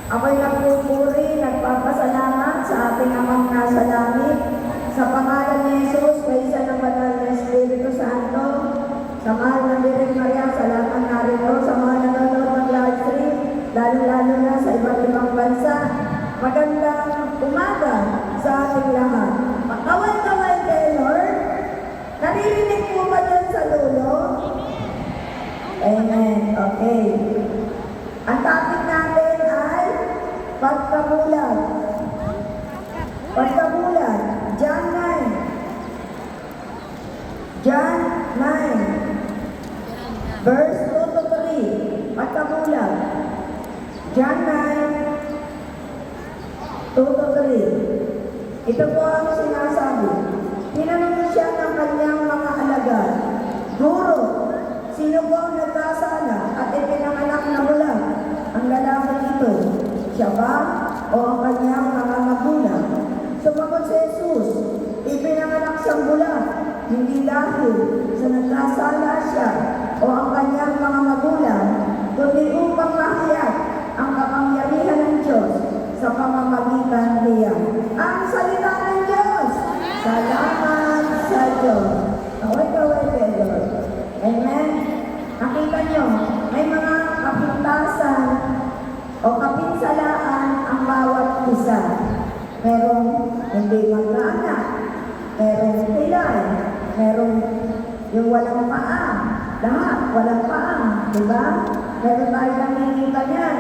Ako'y nagpupuri, nagpapasalamat sa ating Amang nasa langit, sa pangalan ni Jesus, kaysa ng banal na Espiritu Santo, sa mahal na Birhen Maria, sa lahat ng narito, sa mga nanonood ng live stream, lalo-lalo na sa iba't ibang bansa. Magandang umaga sa ating lahat. Kawal-kawal kayo, Lord. Naririnig po ba dyan sa dulo? Amen. Okay. Ang topic natin ay pagkabulag. Pagkabulag. John 9. John 9. Verse 2 to 3. Pagkabulag. John 9. 2 to 3. Ito po ang sinasabi. Tinanong siya ng kanyang mga alagad, Guro, sino po ang nagkasala at ipinanganak na bulag? Ang lalaking ito, siya ba o ang kanyang mga magulang? Sumagot si Jesus, ipinanganak siyang bulag, hindi dahil sa nagkasala siya o ang kanyang mga magulang, kundi upang mahayag ang kapangyarihan ng Diyos sa pamamagitan niya. Ang salita ng Diyos! Salamat sa Diyos! Kaway-kaway kayo, Lord. Amen? Nakita nyo, may mga kapintasan o kapinsalaan ang bawat isa. Merong hindi mag-anak, merong pilay, merong yung walang paa, lahat walang paa, di ba? Meron tayo nakikita niyan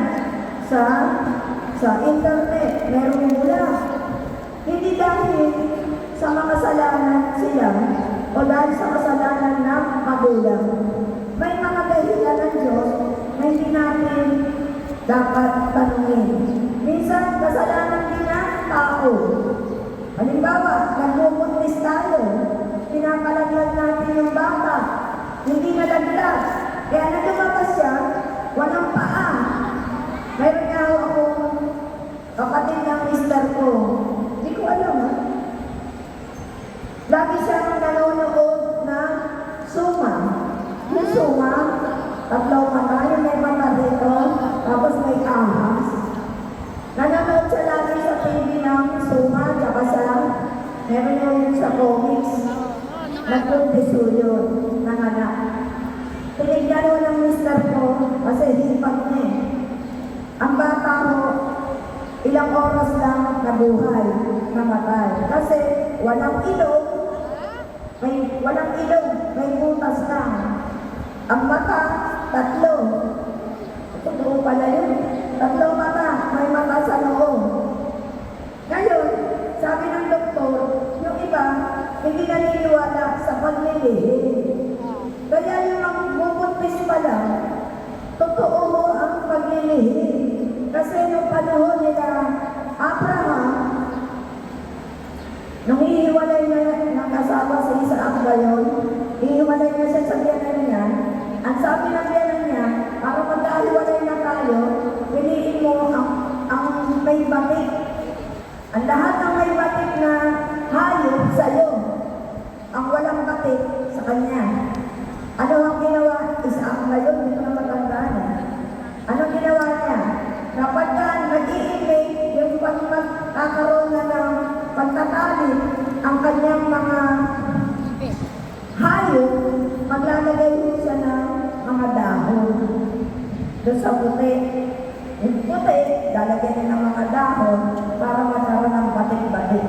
sa internet, merong mula. Hindi dahil sa makasalanan sila o dahil sa kasalanan ng magulang. May mga dahilan ng Diyos na hindi natin dapat tanungin. Minsan, kasalanan din ng tao. Halimbawa, nagpupuntis tayo. Pinapalaglag natin yung bata. Hindi nalaglag. Kaya nagumabas siya, walang paa. Mayroon nga akong kapatid ng mister ko. Hindi ko alam, ha? Lagi siyang nanonood na suma. Yung suma, tatlong mata, yung may mata dito, tapos may ahas. Nanonood siya lagi sa TV ng suma, tsaka sa, meron yung sa comics. Nagpuntiso yun, ng anak. Tinigyan ko ng mister ko, kasi hipag niya eh. Ang bata ko, ilang oras lang nabuhay, namatay. Kasi walang ilong, may butas lang. Ang mata, tatlo. Totoo pala yun. Tatlo mata, may mata sa loob. Ngayon, sabi ng doktor, yung iba, hindi naniniwala sa paglilihi. Kaya yung magbubuntis pala, totoo mo ang paglilihi. Kasi nung panahon nila, Abraham, nung hihiwalay na nakasama sa Isaac ngayon, hihiwalay na siya sa biyanan niya. Ang sabi ng biyanan niya, para magkahiwalay na tayo, piliin mo ang may batik. Ang lahat ng may batik na hayop sa'yo. Ang walang batik sa kanya. Ano ang ginawa? Isaac ngayon, hindi ko na matandaan. Ano ginawa niya? Kapag nag-iimig, yung pagkakaroon na ng pagtatalit, ang kanyang mga hayop, maglalagay siya ng mga dahon. Doon sa puti. Yung puti, lalagyan niya ng mga dahon para magkaroon ng batik-batik.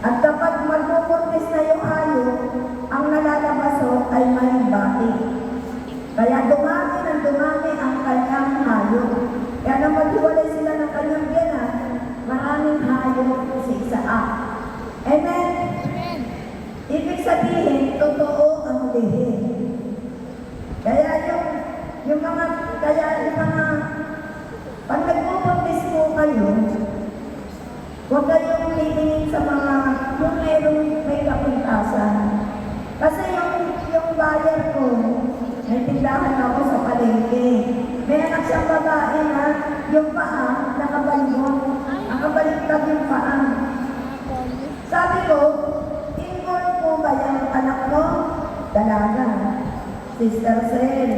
At kapag magpupuntis na yung hayop, ang nalalabas ay may batik. Kaya dumami ng dumami ang kanyang hayop. Kaya nang maghiwalay sila ng kanyang biyanan, maraming hayop si Isaac. Amen? Amen. Ibig sabihin, totoo ang lihi. Kaya yung mga, pag nagpupuntis po kayo, huwag kayong titingin sa mga, yung may kapintasan. Kasi yung bayan ko, may tindahan ako sa palengke. May anak siyang babae na yung paa nakabaliktad. Nakabaliktad yung paa. Sabi ko, involved po ba yung anak mo? Dalaga. Sister Sel,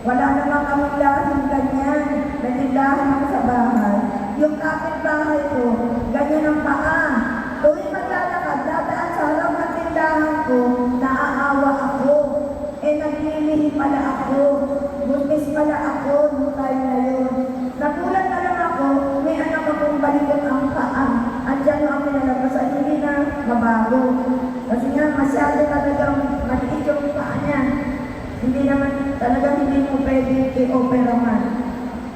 wala namang kaming lahing ganyan. May tindahan ako sa bahay. kapitbahay ko, ganyan ang paa. Tuwing maglalakad, dadaan sa harap ng tindahan ko, naaawa ako. Naglilihi pala ako. Buntis pala ako nung time na yun. Nagulat na lang ako, may anak akong balikot ang paa. Andiyan ang pinalabasan, hindi na mabago. Kasi nga, masyado talagang maliit yung paa niya. Hindi naman, talagang hindi mo pwede i-opera man.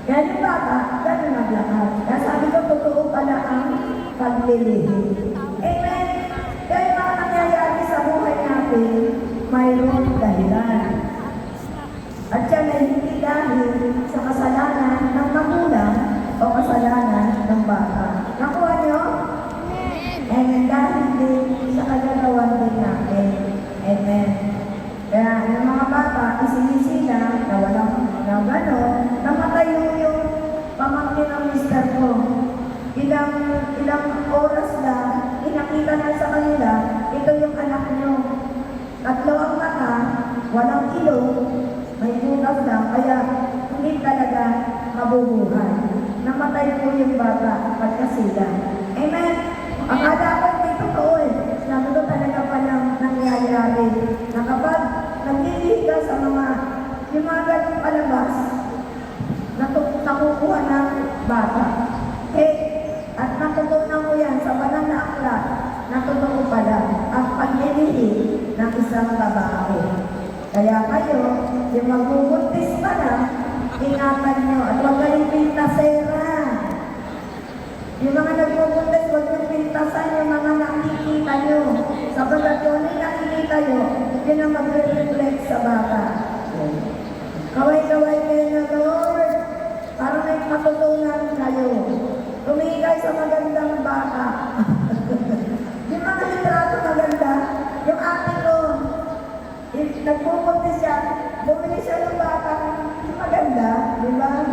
Kaya yung bata, gano'n naglakad. Kaya sabi ko, totoo pala ang paglilihi. Amen! Kaya yung mga nangyayari sa buhay natin, mayroong dahilan. At yan ay hindi dahil sa kasalanan ng magulang o kasalanan ng bata. Nakuha niyo? Amen. Dahil din sa kagagawan din natin. Amen. Kaya yung mga bata, isinisila na walang na gano'n, namatay yung pamangkin ng mister ko. Ilang oras lang, inakita na sa kanila, ito yung anak niyo. Tatlo ang mata, walang ilong, may bukas lang, kaya hindi talaga mabubuhay. Namatay po yung bata pagkasila. Amen? Akala ko hindi totoo eh. Sabi ko talaga palang nangyayari na kapag naglilihi ka sa yung mga ganong palabas, nakukuha ng bata. At natutunan ko yan sa banal na aklat, natutunan pala ang paglilihi ng isang babae. Kaya kayo, yung magbubuntis pa na, ingatan nyo at huwag kayong pintasera. Yung mga nagbubuntis, huwag yung pintasan yung mga nakikita nyo. Sabagat yun ay nakikita nyo, yun ang magre-reflect sa bata. Kaway-kaway kayo na, Lord, para may matutunan kayo. Tumingin kayo sa magandang bata. Yung mga litrato maganda, yung ate ko, nagpupunti siya, bumili siya ng batang maganda, di ba?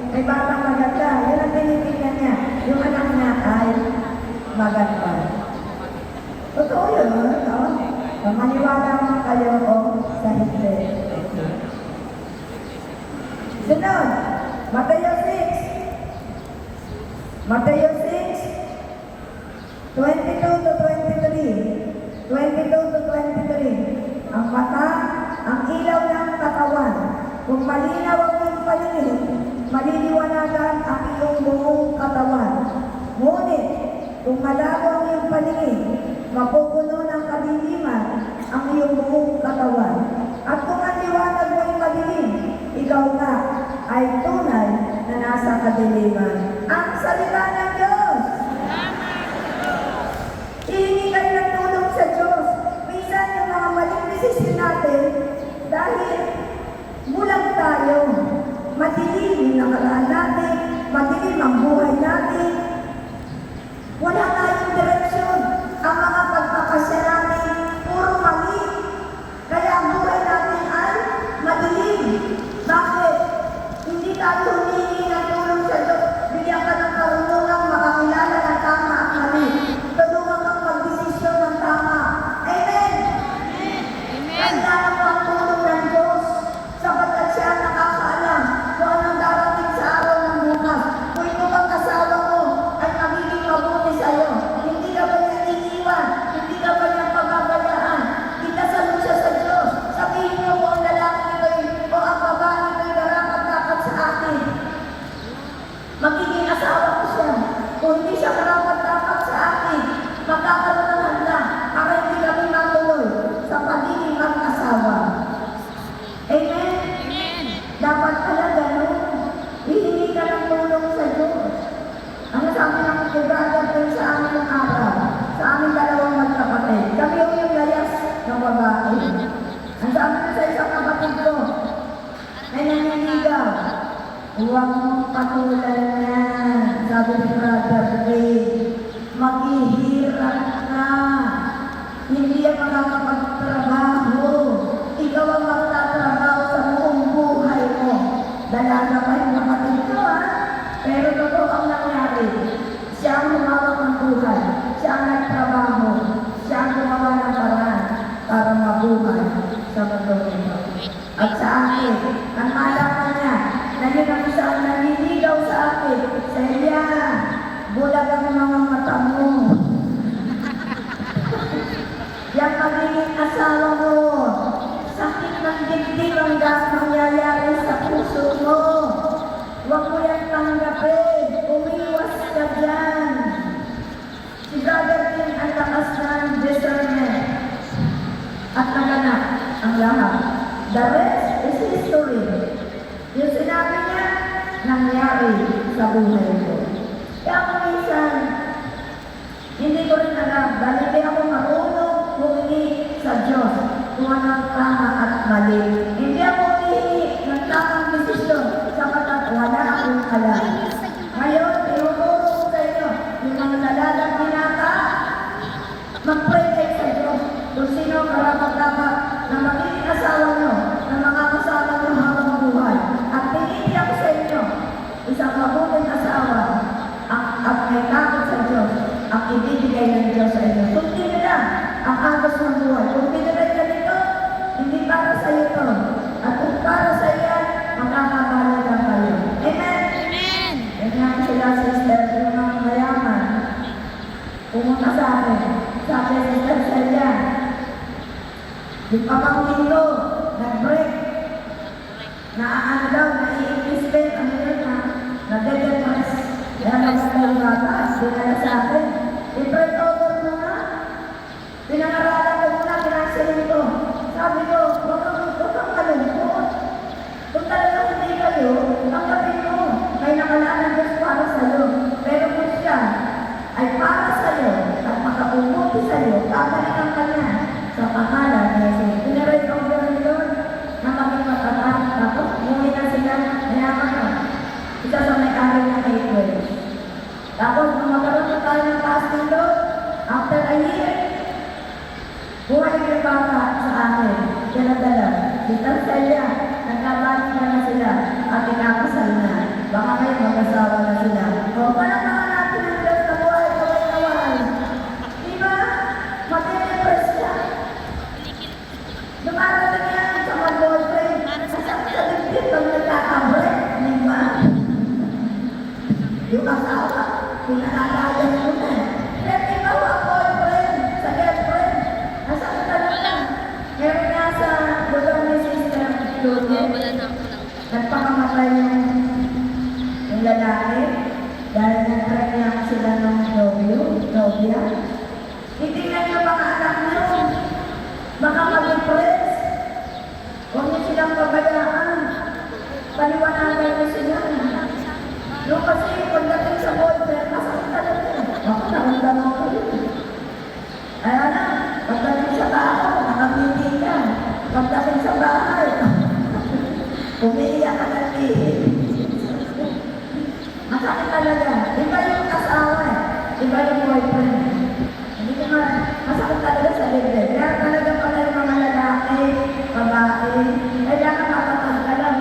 May batang maganda. Yun ang tinitingnan niya. Yung anak niya ay maganda. Totoo yun, no? Maniwala mo kayo o sa hindi. Sunod, Mateo 6. Mateo 6, 22 to 23. 22 to 23. Ang mata, ang ilaw ng katawan. Kung malinaw ang iyong paningin, maliliwanagan ang iyong buong katawan. Ngunit, kung malabo ang iyong paningin, mapupuno ng kadiliman ang iyong buong katawan. At kung ang liwanag mo ay madilim, ikaw na ay tunay na nasa kadiliman. Ang salita ng Diyos! Hihingi kayo ng tulong sa Diyos. Minsan yung mga maling desisyon natin, dahil bulag tayo. Madilim yung nakaraan natin, madilim ang buhay natin. Wala tayong direksyon. Ang mga pagpapasya natin, puro mali. Kaya ang buhay natin ay madilim. Bakit? Hindi tayo humingi ng tulong sa Diyos. Bigyan ka ng karunungan makakilala ng tama at mali. Tulungan kang magdesisyon ng tama. Amen? Kailangan mo ang tulong ng Diyos sapagkat siya ang nakakaalam kung anong darating sa araw ng bukas. Kung ito bang asawa mo ay magiging mabuti sa'yo. Hindi ka ba niya iniiwan? Hindi ka ba niya pagbabayaan? Itasal mo siya sa Diyos. Sabihin mo kung ang lalaki ito'y o ang babae ito'y karapat-dapat sa akin. Magiging asawa ko siya. Kung hindi siya karapat-dapat sa akin, magkakaroon ng handa para hindi kami matuloy sa pagiging mag-asawa. Amen? Dapat pala gano'n. Hihingi ka ng tulong sa Diyos. Ang sabi ng brother din sa amin ng araw, sa aming dalawang magkapatid, kami yung layas ng babae. Ang sabi na sa isang kapatid ko, ay naninigaw, huwag mong patulan yan. Sabi ni brother Ray, maghihirap ka. Hindi ang makakapagtrabaho. Ikaw ang magtatrabaho sa buong buhay mo. Dalaga pa yung kapatid ko, ha? Pero totoo ang nangyari. Siya ang humawak ng buhay. Siya ang nagtrabaho. Siya ang gumawa ng paraan para mabuhay sa mundo nito. At sa akin, ang malaman niya na yun ang isang naniligaw sa akin, Celia, sa buhay ko. Kaya ako minsan, hindi ko rin alam, dahil hindi ako marunong humingi sa Diyos kung ano ang tama at mali. Hindi ako humingi ng tamang desisyon sapagkat wala akong alam. Ngayon, tinuturo ko sa inyo, yung mga dalagang binata, mag-pray kayo sa Diyos kung sino karapat-dapat na magiging asawa nyo, na makakasama nyo habang buhay. At pinili ako sa inyo, isang mabuting asawa, at may takot sa Diyos, ang ibibigay ng Diyos sa inyo. Sundin nila ang agos ng buhay. Kung pinilay ka nito, hindi para sa iyo ito. At kung para sa iyo, makakabala lang kayo. Amen? Amen. Ganyan sila, sister, yung mga mayaman. Pumunta sa akin. Sabi, sister, Celia, yung pamangkin ko, nag-break. Naaano daw, nai-invested, ano yun na, nag-depress. Kaya nagsabi yung bata, dinala sa akin. I-break over mo na. Pinangaralan ko muna, pinansirin ko. Sabi ko, huwag kang malungkot. Kung talagang hindi kayo, tanggapin mo. May nakalaan ng Diyos para sa'yo. Pero kung siya ay para sa'yo at makapubuti sa'yo, tatalikan ka niya sa pangalan ni Jesus. Pinarate over yun na maging matatag. Tapos, umuwi na sila, mayaman na. Isa sa may-ari ng April. Tapos, nung magkaroon na tayo ng fasting doon, after a year, buhay yung bata sa akin. Dala-dala. Sister Celia, nagkabalik na sila at ikakasal na. Baka kayo mag-asawa na sila. O, palakpakan natin ang Diyos na buhay, kaway-kaway. Diba? Mati-depress siya. Dumarating yan sa mga boyfriend. Sa dibdib pag nagkakabreak. Diba? Yung asawa, pinakakagan mo na. Pero ikaw ang boyfriend sa girlfriend. Nasaan ka lang? Meron nga sa lugar ni Sister Julia. Nagpakamatay yung lalaki dahil nag-pregnant sila ng nobya. Titingnan niyo mga anak niyo. Baka mag-depress. Huwag niyo silang pabayaan. Paliwanagan niyo sila. Yung kasi pagdating sa boyfriend, masakit talaga. Ako naramdaman ko yun. Ayan na, pagdating sa tao, nakangiti ka. Pagdating sa bahay, umiiyak ka ng lihim. Masakit talaga. Iba yung asawa, iba yung boyfriend. Hindi ko masakit talaga sa libre. Kaya talaga pala yung mga lalaki, babae, kailangan matatag ka lang.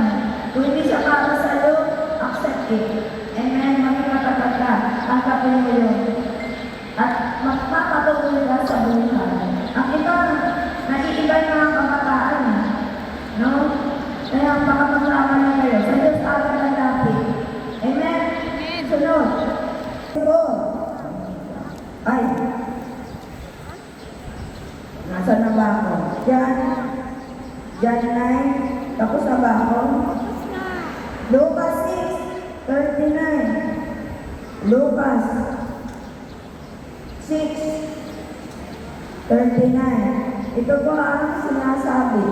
Kung hindi siya para sa'yo, accept it. Amen, maging matatag ka. Tanggapin mo yun. At magpapatuloy ka sa buhay. Ang iba, naiiba yung mga kabataan. No? Kaya baka magsama na kayo. Sa Diyos agad ang lapit. Amen? Sunod. Ay. Nasaan na ba ako? Diyan. Diyan 9. Tapos na ba ako? Lucas 6:39. Lucas 6:39. Ito po ang sinasabi.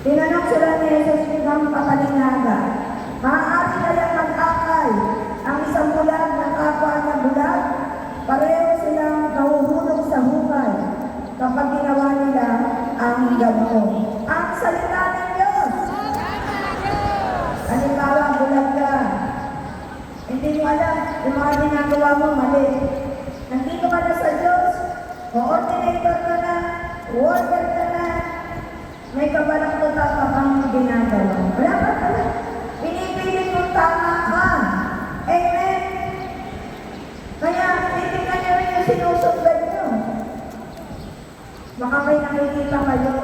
Tinanong sila ni Jesus ng patalinaga, maaari kaya mag-akay ang isang bulag ng kapwa niya bulag? Pareho silang nahuhulog sa hukay kapag ginawa nila ang ganoon. Ang salita ng Diyos. Halimbawa, bulag ka. Hindi mo alam yung mga ginagawa mo mali. Nandito ka na sa Diyos, coordinator ka na, worker ka na, may kabalaktuta ka pang ginagawa. Wala pa pala. Pinipilit mong tama ka. Amen? Kaya, titignan niyo rin yung sinusundan niyo. Baka may nakikita kayo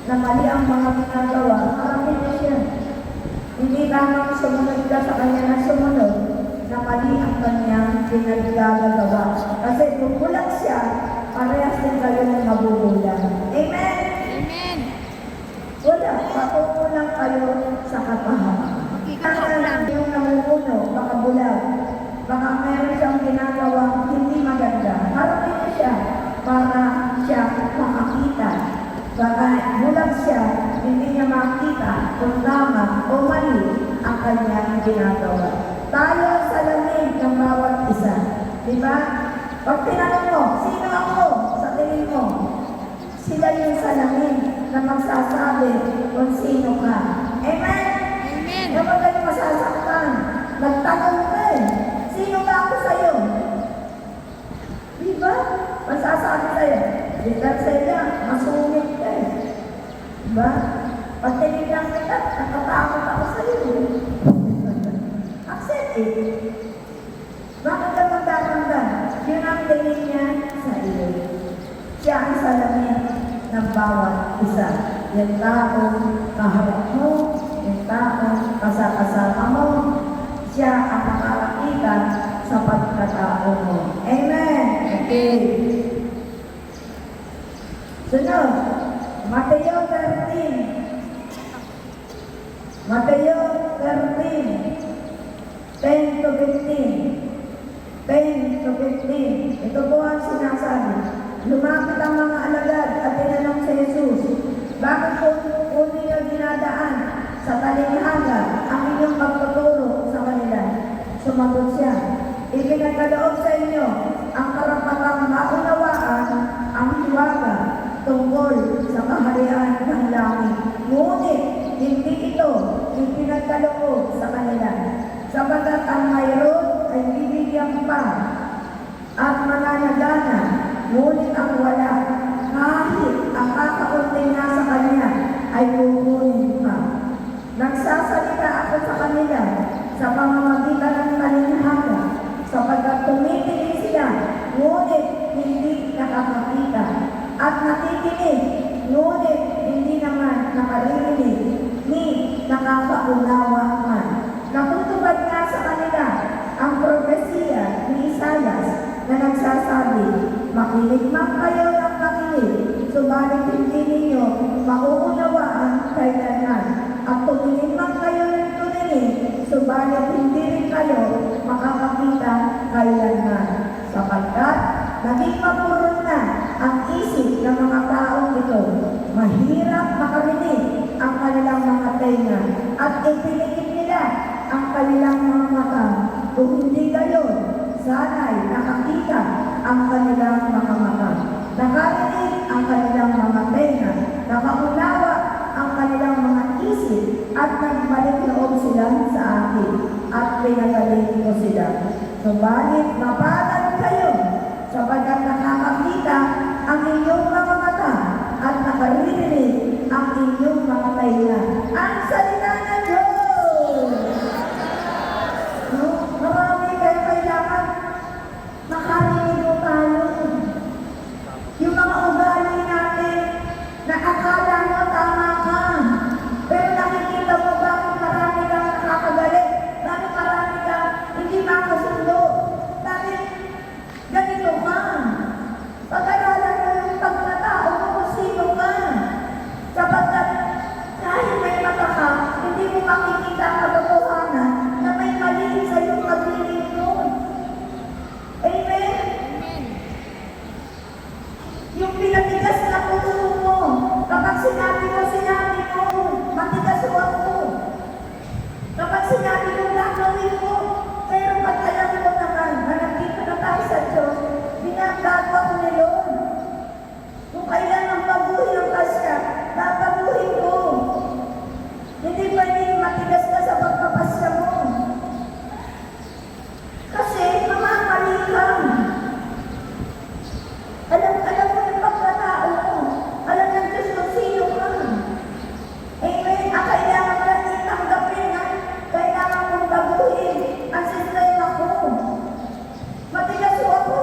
na mali ang mga ginagawa, harapin niyo siya. Hindi lamang sumunod ka sa kanya na sumunod, na mali ang kanyang pinaggagawa. Kasi kung bulag siya, parehas din kayo ng mabubulag. Amen? Amen. Wala, pakukulang kayo sa kapahaman. Yung namumuno, baka bulag, baka meron siyang ginagawa hindi maganda. Harapin niyo siya para siya makakita. Baka bulag siya, hindi niya makita kung tama o mali ang kanyang ginagawa. Tayo ang salamin ng bawat isa. Di ba? Pag tinanong mo, sino ako sa tingin mo? Sila yung salamin na magsasabi kung sino ka. Amen? Amen. Kapag kayo masasaktan, nagtanong ka eh, sino ba ako sa'yo? Di ba? Masasabi sa'yo, Peter Celia, masungit ka eh. Di ba? Pag tinignan kita, natatakot ako sa'yo. Accept it. Bakit ka magdadamdam? Yun ang tingin niya sa iyo. Siya ang salamin ng bawat isa. Yung taong kaharap mo, yung taong kasakasama mo, siya ang makakakita sa pagkatao mo. Amen! Okay. Sunod, Mateo 13. Mateo 13. 10 to 15. 10 to 15. Ito po ang sinasabi. Lumapit ang mga alagad at tinanong si Jesus, bakit po ninyo dinadaan sa talinghaga ang inyong pagtuturo sa kanila? Sumagot siya, ipinagkaloob sa inyo ang karapatang maunawaan ang hiwaga tungkol sa kaharian ng langit. Ngunit hindi ito ipinagkaloob sa kanila. Sapagat ang mayroon ay bibigyan pa at mananagana, ngunit ang wala, kahit ang kakaunting nasa kanya ay kukunin pa. Nagsasalita ako sa kanila sa pamamagitan ng talinghaga, sapagat tumitingin sila, ngunit hindi nakakakita, at nakikinig, ngunit hindi naman nakaririnig, ni nakakaunawa man. Natutupad nga sa kanila ang propesiya ni Isaias na nagsasabi, makinig man kayo ng makinig, subalit hindi ninyo mauunawaan kailanman. At tumingin man kayo ng tumingin, subalit hindi rin kayo makakakita kailanman. Sapagkat naging mapuron na ang isip ng mga taong ito, mahirap makarinig ang kanilang mga tenga at ipinigit nila ang kanilang mga mata. Kung hindi gayon, sana'y nakakita ang kanilang mga mata, nakarinig ang kanilang mga tenga, nakaunawa ang kanilang mga isip, at nagbalik loob sila sa akin, at pinagaling ko sila. Subalit mapalad kayo, sapagkat nakakakita ang inyong mga mata, at nakaririnig ang inyong mga tenga. Ang salita ng Diyos! Marami kayo kailangan makarinig mo tayo. Yung mga ugali natin na akala mo tama ka, pero nakikita mo bakit marami kang nakakagalit, bakit marami kang hindi makasundo, bakit ganito ka. Pag-aralan mo yung pagkatao mo kung sino ka, sapagkat kahit may mata ka, hindi mo makikita ang katotohanan na may mali sa iyong pagliling doon. Amen? Yung pinatigas na puso mo, kapag sinabi mo, matigas mo ako. Kapag sinabi mo, gagawin mo, pero pag alam mo naman, na nandito na tayo sa Diyos, binagagawa ko na yun. Kung kailangan baguhin ang kasya, babaguhin ko. Hindi pwedeng matigas ka sa pagpapasya mo. Kasi mamamali ka. Alam mo yung pagkatao mo. Alam ng Diyos kung sino ka. Amen. Ang kailangan lang itanggapin na kailangan mong baguhin ang sistema ko. Matigas ako.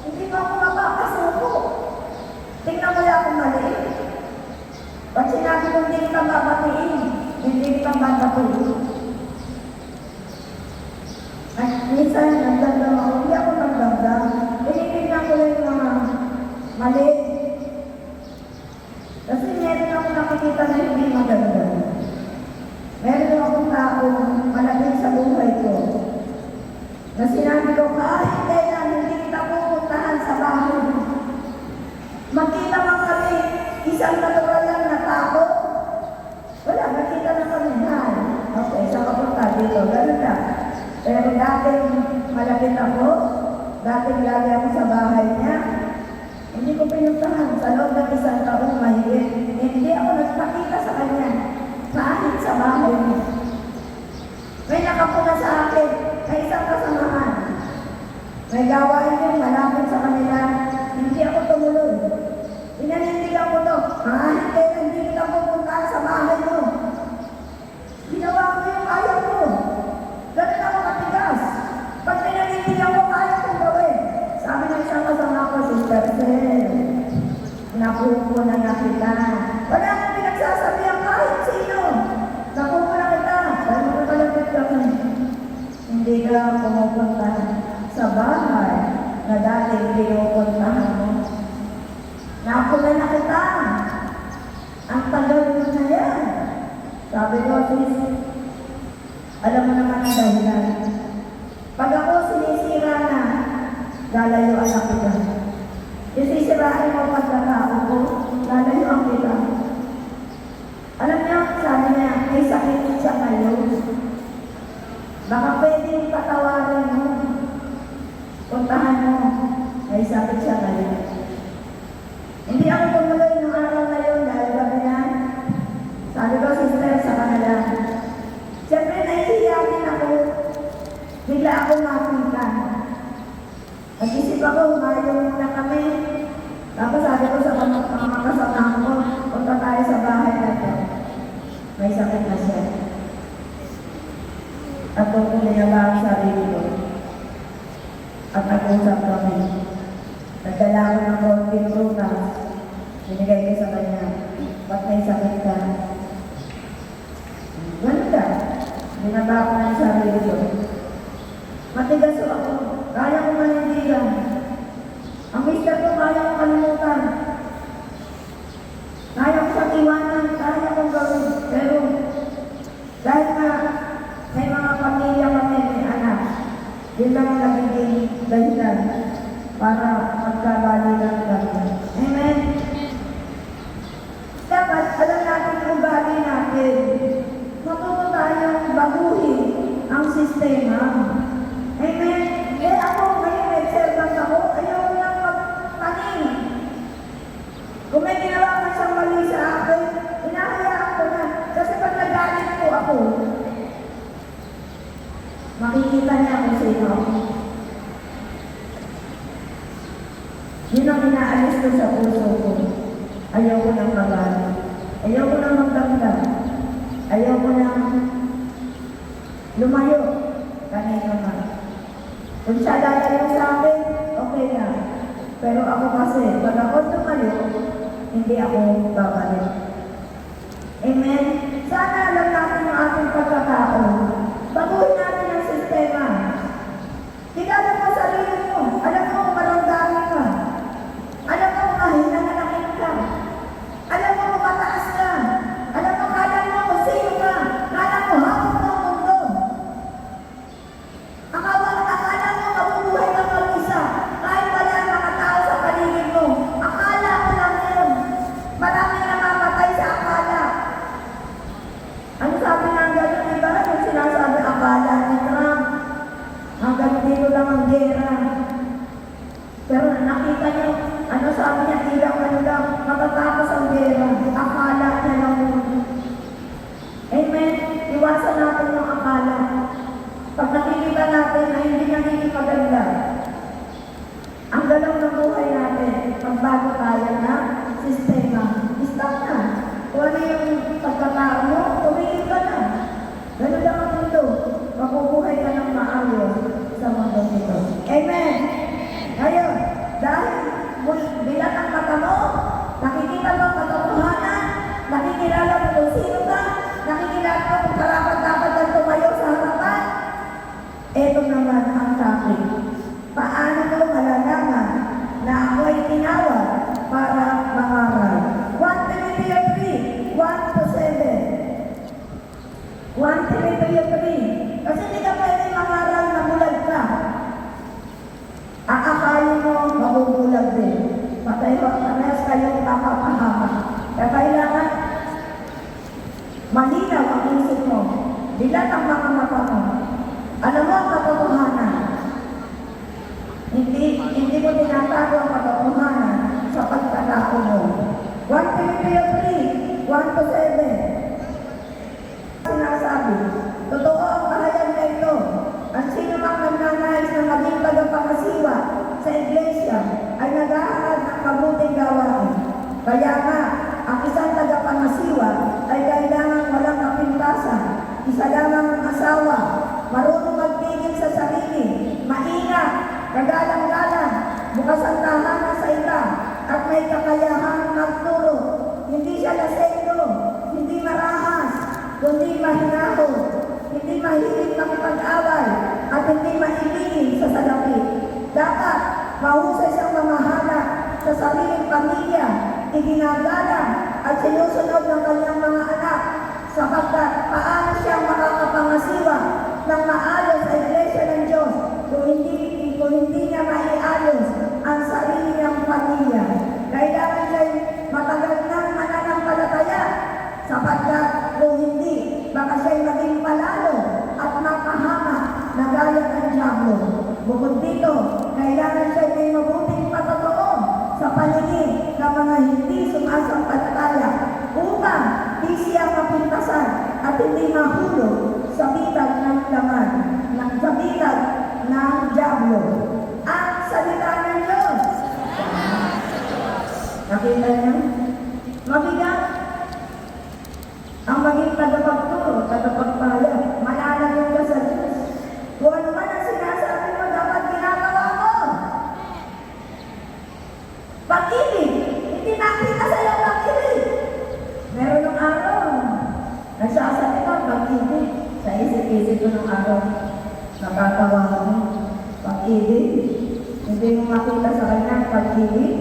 Hindi mo ako mapapasuko. Tingnan mo lang kung mali. Pag sinabi mo hindi ka babatiin, hindi ka babatiin. At minsan, nagdagdam ako, hindi ako nagdagdam. Tinitignan ko lang yung mga mali. Kasi meron ako nakikita na hindi maganda. Meron akong taong malapit sa buhay ko. Na sinabi ko, kahit kailan hindi kita pupuntahan sa bahay mo. Magkita man kami, isang natural lang na tao, ka na kami, hi. Okay, saan ka punta? Dito, ganun na. Pero dating malapit ako, dating lagi ako sa bahay niya, hindi ko pinuntahan sa loob ng isang taong mahigit. Hindi ako nagpakita sa kanya, kahit sa bahay niya. May nakapuna sa akin, may isang kasamahan. May gawain yung malapit sa kanila, hindi ako tumuloy. Pinanindigan ko to, kahit kaya hindi kita pupunta sa bahay mo. Ginawa ko yung kaya ko. Ganun ako katigas. Pag pinanindigan ko, kaya kong gawin. Sabi ng isang kasama ko, Sister Sel, napupuna na kita. Wala akong pinagsasabihan kahit sino. Napupuna kita. Sabi ko kalapit kami. Hindi ka pumupunta sa bahay na dating pinupuntahan mo. Napula na kita. Ang tagal mo na yan. Sabi ko, sis, alam mo naman ang dahilan. Pag ako sinisira na, lalayo anak kita. Isisirain mo pagkatao ko, lalayo ang kita. Alam niyo, sabi niya, may sakit siya ngayon. Baka pwedeng patawarin mo. Puntahan mo, may sakit siya ngayon. Hindi ako tumuloy ng araw na yun dahil gabi na. Sabi ko, sister, sa kanila. Siyempre, nahihiya din ako. Bigla ako makita. Nag-isip ako, humayong na kami. Tapos sabi ko sa mga kasama ko, punta tayo sa bahay natin. May sakit na siya. At kung kuminaba ang sarili ko. At nag-usap kami. Nagdala ko ng konting prutas. Binigay ko sa kanya. Ba't may sakit ka? Ganda. Binaba ko ng sarili ko. Matigas ako. Kaya ko manindigan. Ang mister ko kaya ko kalimutan. Kaya ko siyang iwanan. Kaya kong gawin. Pero dahil na may mga pamilya kami, may anak, yun lang ang nagiging dahilan para magkabalikan kami. Amen? Dapat alam natin yung ugali natin. Matuto tayong baguhin ang sistema. Amen? Eh ako, ngayon may servant ako, ayaw ko lang magtanim. Kung may ginawa ka siyang mali sa akin, hinahayaan ko na. Kasi pag nagalit ko ako, makikita niya kung sino ako. Yun ang inaalis ko sa puso ko. Ayaw ko ng magalit. Ayaw ko ng magdamdam. Ayaw ko ng lumayo. Kanina man. Kung siya lalayo sa akin, okay na. Pero ako kasi, pag ako lumayo, hindi ako babalik. Amen? Sana alam natin yung ating pagkakao. Baguhin natin ang sistema. Kilala mo sarili mo. Alam mo kung maramdamin ka. Alam mo kung mahinanakit ka. Alam mo kung mataas ka. Alam mo kung sino ka. Kala mo hapon mo ang mundo. Akala mo mabubuhay ka mag-isa. Kahit wala ang mga tao sa paligid mo. Akala mo lang yun. Maraming namamatay sa akala. Ano sabi ng gano'n, diba? Yung sinasabi, akala ni Trump. Hanggang dito lang ang gera. Pero nakita niyo, ano sabi niya, ilang ano lang, matatapos ang gera. Akala niya lang yun. Amen? Iwasan natin yung akala. Pag nakikita natin na hindi nagiging maganda, ang galaw ng buhay natin, pagbago tayo na sistema, stop na. Kung ano yung pagkatao mo, tumigil ka na. Ganun lang ang mundo. Mabubuhay ka ng maayos sa mundo nito. Amen? Ngayon, dahil bilang ang mata mo, nakikita mo ang katotohanan, nakikilala mo kung sino ka, nakikilala mo kung karapat-dapat kang tumayo sa harapan, eto naman ang topic. Paano mo malalaman na ako ay tinawag para mangaral? 1 Timothy 3, 1-7. 1 Timothy 3. Kasi hindi ka pwede mangaral na bulag ka. Akakalin mo, mabubulag din. Parehas kayong nakapahama. Kaya kailangan malinaw ang isip mo. Dilat ang mga mata mo. Alam mo ang katotohanan. Hindi mo tinatago ang katotohanan sa pagkatao mo. 1 Timothy 3, 1-7. Sinasabi, totoo ang kahayag na ito. Ang sino mang nagnanais na maging tagapangasiwa sa iglesia ay nag-aaral ng mabuting gawain. Kaya nga, ang isang tagapangasiwa ay kailangan walang kapintasan, isa lamang ang asawa, marunong magpigil sa sarili, maingat, kagalang-galang, bukas ang tahanan sa iba, at may kakayahan magturo. Hindi siya lasendo, hindi marahas, kundi mahinahon, hindi mahilig makipag-away, at hindi maibigin sa salapi. Dapat mahusay siyang mamahala sa sariling pamilya, iginagalang at sinusunod ng kanyang mga anak, sapagkat paano siyang makakapangasiwa ng maayos sa iglesia ng Diyos kung hindi niya maiayos ang sarili niyang pamilya. Kailangan siya'y matagal ng mananampalataya, sapagkat kung hindi, baka siya'y maging palalo at mapahama na gaya ng diablo. Bukod dito, kailangan siya'y may mabuting pagkatoon sa paningin ng mga hindi sumasampalataya upang di siya mapintasan at hindi mahulog sa bitag ng laman, sa bitag ng diablo. Ang salita ng Diyos. Nakita niyo? Mabigat ang maging tagapagturo, tagapagpahayag. Malalayo ka sa Diyos. Kung ano man ang sinasabi mo, dapat ginagawa mo. Pag-ibig, hindi nakita sa iyo pag-ibig. Meron ng araw, nagsasalita pag-ibig. Sa isip-isip ko ng araw, nakatawa ko, pag-ibig. Hindi mo makita sa kanya pag-ibig.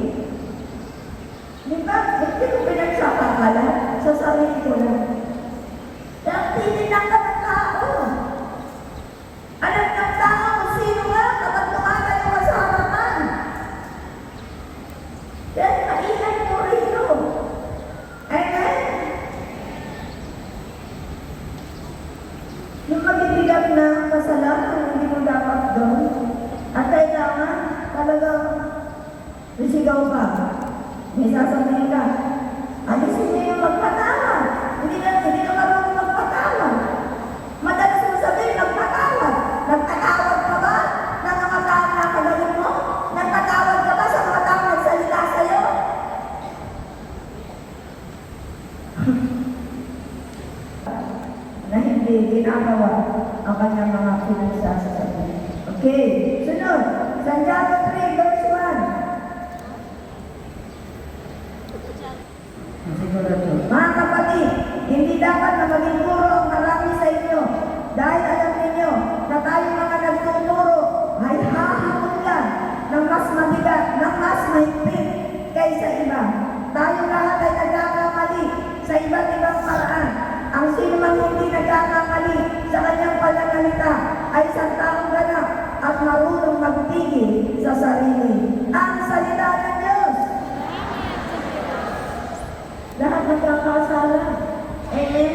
Di ba? Hindi ko pinagsapakala sa sarili ko lang. Dahil tinilang ka ng tao. Alam ng tao kung sino nga kapag tumatayo ka sa harapan. Dahil maingat mo rito. Amen? Yung mabibigat na kasalanan, hindi mo dapat gawin. At kailangan talagang risigaw ka. May sasabihin ka, alisin niyo yung magpatawad. Hindi na marunong magpatawad. Madalas mo sabihin, magpatawad. Nagtatawad ka ba na mga taong nakagaling mo? Nagtatawad ka ba sa mga taong nagsalita sa'yo? Na hindi ginagawa ang kanyang mga pinagsasasabi. Okay, sunod. Santiago 3, verse 1. Mga kapatid, hindi dapat na maging puro ang marami sa inyo dahil alam ninyo na tayo mga nagtuturo ay hahamulan ng mas mabigat, ng mas mahigpit kaysa iba. Tayo lahat ay nagkakamali sa iba't ibang paraan. Ang sino mang hindi nagkakamali sa kanyang pananalita ay isang taong ganap at marunong magpigil sa sarili. Ang salita ng Diyos. Lahat nagkakasala. Amen?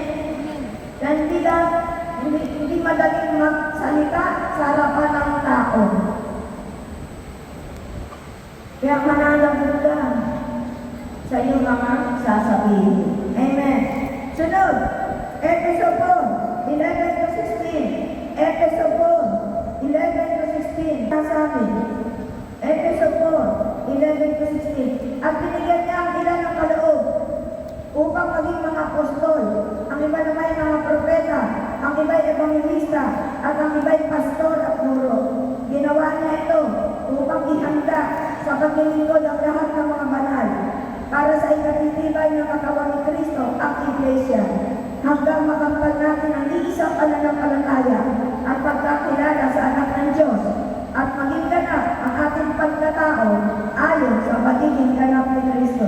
Hindi madaling magsalita sa harapan ng tao. Kaya mananagot ka sa iyong mga sasabihin. Amen? Sunod, Efeso 4, 11-16. Efeso 4, 11-16. Nasabi, Efeso 4, 11-16. At binigyan niya ang ilan ng kaloob upang maging mga apostol, ang iba naman ay mga propeta, ang iba ay evangelista, at ang iba ay pastor at guro. Ginawa niya ito upang ihanda sa paglilingkod ang lahat ng mga banal para sa ikatitibay ng katawan ni Kristo ang Iglesia, hanggang makamtan natin ang iisang pananampalataya at pagkakilala sa anak ng Diyos at maging ganap ang ating pagkatao ayon sa pagiging ganap ni Kristo.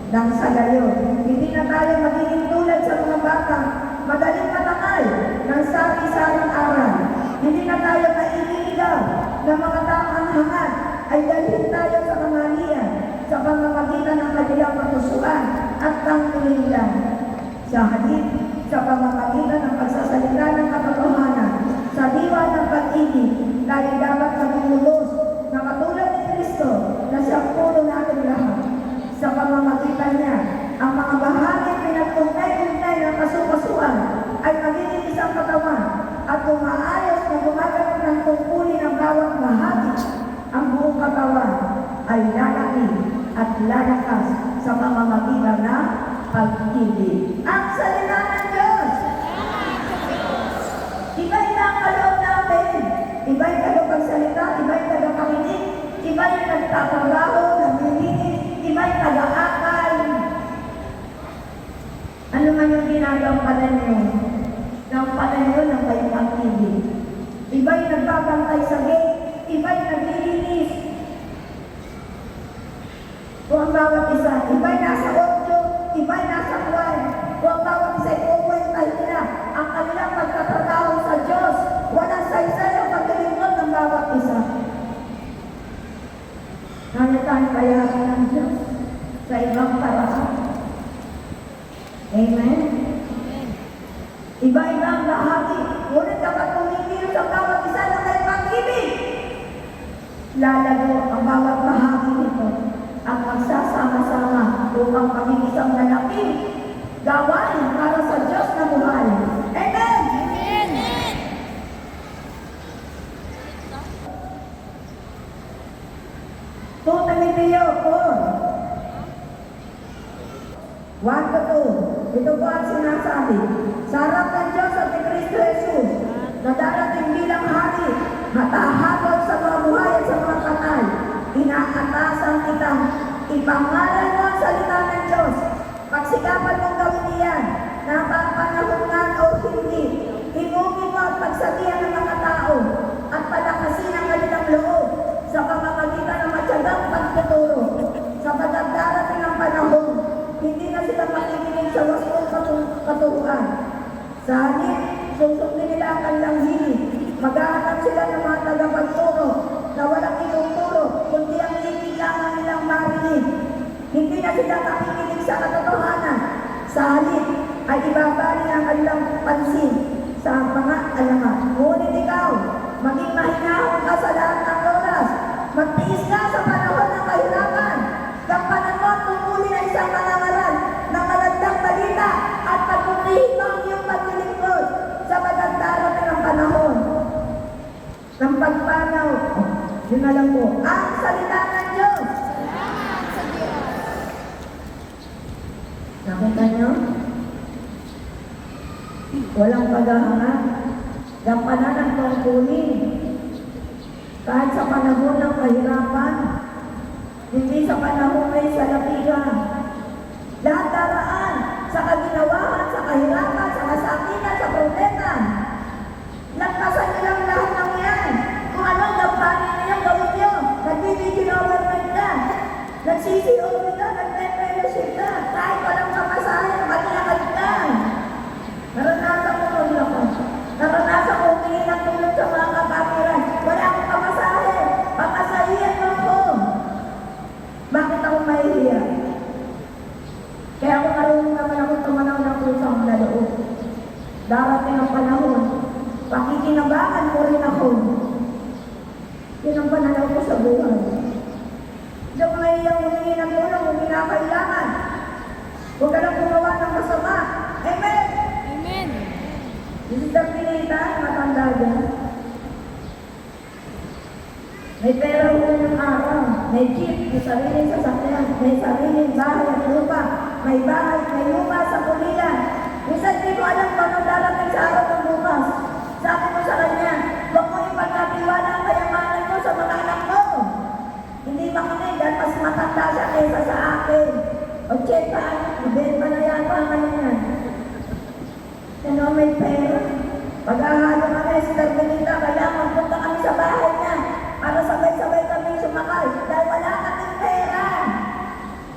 Nang sa gayon, hindi na tayo magiging tulad sa mga batang madaling matakay ng sari-saring aral. Hindi na tayo maililigaw ng mga taong hangad ay dalhin tayo sa kamalian sa pamamagitan ng kanilang katusuan at tangtuling lang. Sa hadith sa pamamagitan ng pagsasalita ng katotohanan sa diwa ng pag-ibig dahil dapat maging lubos na katulad ni Kristo na siyang puno natin lahat. Sa pamamagitan niya, ang mga bahagi pinagpuntay-puntay ng kasukasuan ay magiging isang katawan at umaayos na gumagawin ng tungkulin ng bawat bahagi. Ang buong katawan ay lalaki at lalakas sa pamamagitan ng pag-ibig. Ang salita ng Diyos! Iba'y nakaloob natin. Iba'y tagapagsalita, iba'y tagapakinig, iba'y nagtatrabaho, naglilinis, iba'y taga-akal. Ano man yung ginagampanan nyo? Gampanan nyo ng may pag-ibig. Iba'y nagbabantay sa gate, iba'y naglilinis. Kung ang bawat isa, iba'y nasa audio, iba'y nasa kwan. Kung ang bawat isa ay kukwentay nila ang kanilang pagtatrabaho sa Diyos. Walang saysay ang paglilingkod ng bawat isa. Kaya tayo bayaran ng Diyos sa ibang paraan. Amen? Iba-iba ang bahagi. Ngunit dapat pumikilos ang bawat isa ng may pag-ibig. Lalago ang bawat bahagi nito at magsasama-sama upang maging isang lalaking gawain para sa Diyos na buhay. Amen! Amen! 2 Timothy 4. 1 to 2. Ito po ang sinasabi. Sa harap ng Diyos at ni Kristo Jesus, na darating bilang hari, matahabol sa mga buhay at sa mga patay, inaatasan kita, ipangalan mo ang salita ng Diyos. Pagsikapan mong gawin iyan, napapanahongan o hindi, himugin mo at pagsabihan ng mga tao, at palakasin ang kanilang loob sa pamamagitan ng matyagang pagtuturo. Sa darating ng panahon, hindi na sila makikinig sa wastong katuruan. Sa halip, susundin nila ang kanilang hilig. Maghahanap sila ng mga tagapagturo na walang ituturo, kundi ang ibig lamang nilang marinig. Hindi na sila makikinig sa katotohanan. Sa halip, ay ibabali ang kanilang pansin sa mga alamat. Ngunit ikaw, maging mahinahon ka sa lahat ng oras. Magtiis ka sa panahon ng kahirapan. Gampanan mo ang tungkulin ng isang manangaral ng magandang balita at pagputihin mo ang iyong paglilingkod sa magandarating ng panahon ng pagpanaw. Yun na lang po. Ang salita ng Diyos. Nakita nyo? Walang paghahanap. Gampanan ang tungkulin. Kahit sa panahon ng kahirapan, hindi sa panahon may salapigan. Lahat daraan sa kaginawahan, sa kahirapan, sa kasakitan, sa problema. Nagpasan nyo lang lahat ng yan. Kung anong gampanin niyo, gawin nyo. Nag-video-overnight ka. Nag-CCO ka, nag-fellowship ka. Kahit walang kamasahe, mag-lakad ka. Naranasan ko maglakad. Naranasan ko humingi ng tulong sa mga kapatiran. Wala akong kamasahe. Pamasahiyan mo ko. Bakit ako mahihiya? Kaya ako marunong naman ako tumanaw ng pusang laloob. Darating ang panahon, pakikinabangan mo rin ako. Yun ang pananaw ko sa buhay. Hindi ako mahihiyang humingi ng tulong kung kinakailangan. Huwag ka lang gumawa ng masama. Amen! Amen! Sister Pinita, matanda dyan. May pera mo ng araw, may jeep, may sariling sasakyan, may sariling bahay at lupa, may bahay, may lupa sa pulilan. Minsan di ko alam kung anong darating sa araw ng bukas. Sabi ko sa kanya, huwag mo ipagkatiwala ang kayamanan mo sa mga anak mo. Hindi makinig dahil mas matanda siya kaysa sa akin. O check pa, ibenta na yata ngayon yan. Ano may pera? Pag-ahalo kami, Sister Benita, kaya magpunta kami sa bahay niya para sabay-sabay kami sumakay dahil wala kaming pera.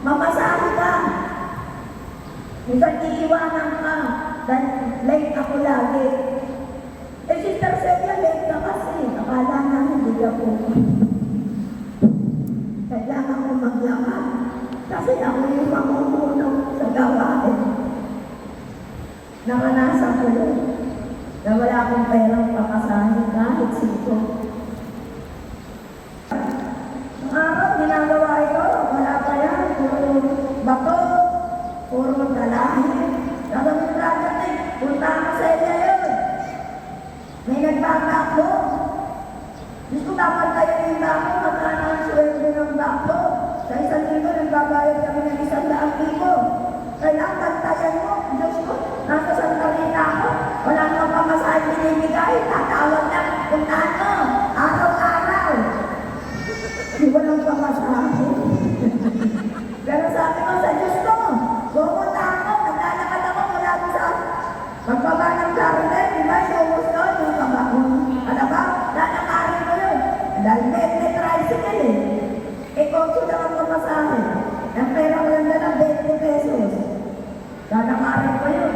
Mamasahe ka. Minsan iiwanan ka dahil late ako lagi. Eh, Sister Celia, late ka kasi. Akala na hindi ako. Kailangan ko maglakad kasi ako yung mamumuno sa gawain. Naranasan ko yun. Na wala akong perang pakasahin kahit sito. Ang araw, ginagawa ito, wala pa yan. Puro bato, puro dalahin. Gagawin natin eh, punta ka sa inyo yun. May nagbabako. Gusto dapat tayo yung bako, magkano ang sweldo ng bako. Sa 1,000, nagbabayad kami ng 100,000. Kaya bantayan mo, Diyos ko, nasa Santa Rita ako, wala nang pamasahe binibigay, tatawag na, puntahan mo, araw-araw. Di walang pamasahe. Pero sabi ko sa Diyos ko, pupuntahan mo, naglalakad ako mula sa pagbaba ng Clarendon, di ba, sumos doon, yung kabakong, ano ba, lalakarin ko yun. Dahil may tricycle eh. Kung lang ang pamasahe, ang pera ko lang na 20 pesos. Lalakarin ko yun.